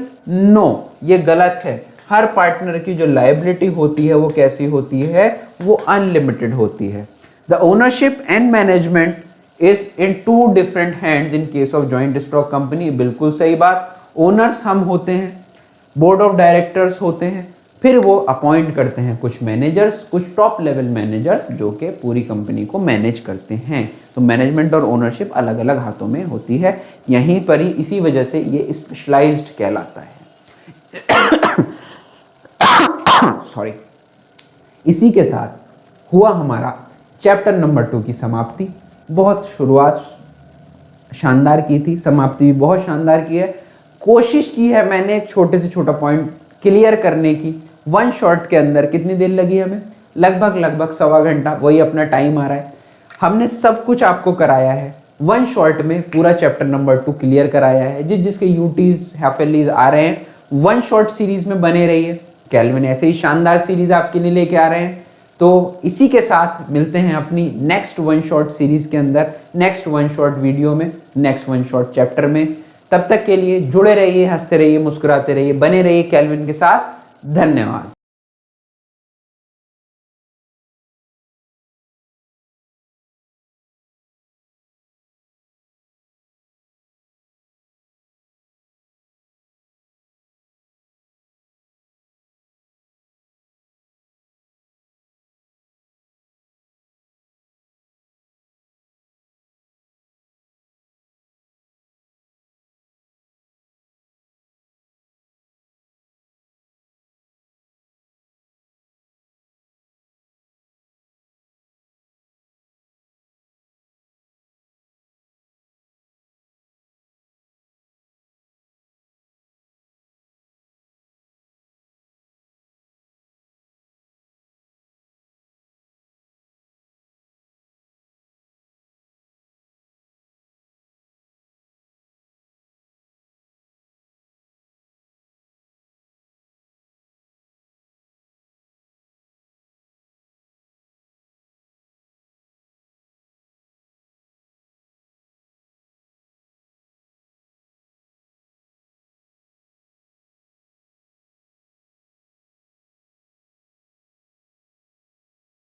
[SPEAKER 1] No, ये गलत है। हर partner की जो liability होती है वो कैसी होती है? वो अनलिमिटेड होती है। The ownership and management is in 2 different hands in case of joint stock company, बिल्कुल सही बात। ओनर्स हम होते हैं, बोर्ड ऑफ डायरेक्टर्स होते हैं, फिर वो अपॉइंट करते हैं कुछ मैनेजर्स, कुछ टॉप लेवल मैनेजर्स जो कि पूरी कंपनी को मैनेज करते हैं। तो मैनेजमेंट और ओनरशिप अलग अलग हाथों में होती है, यहीं पर ही, इसी वजह से ये स्पेशलाइज्ड कहलाता है। सॉरी। इसी के साथ हुआ हमारा चैप्टर नंबर 2 की समाप्ति। बहुत शुरुआत शानदार की थी, समाप्ति भी बहुत शानदार की है। कोशिश की है मैंने एक छोटे से छोटा पॉइंट क्लियर करने की। 1 शॉट के अंदर कितनी देर लगी हमें? लगभग सवा घंटा, वही अपना टाइम आ रहा है। हमने सब कुछ आपको कराया है 1 शॉट में, पूरा चैप्टर नंबर 2 क्लियर कराया है। जिसके यूटीज हैफेलीज आ रहे हैं 1 शॉट सीरीज में बने रहिए। कैल्विन ऐसे ही शानदार सीरीज आपके लिए लेके आ रहे हैं। तो इसी के साथ मिलते हैं अपनी नेक्स्ट 1 शॉट सीरीज के अंदर, नेक्स्ट 1 शॉट वीडियो में, नेक्स्ट 1 शॉट चैप्टर में। तब तक के लिए जुड़े रहिए, हंसते रहिए, मुस्कुराते रहिए, बने रहिए कैल्विन के साथ। धन्यवाद।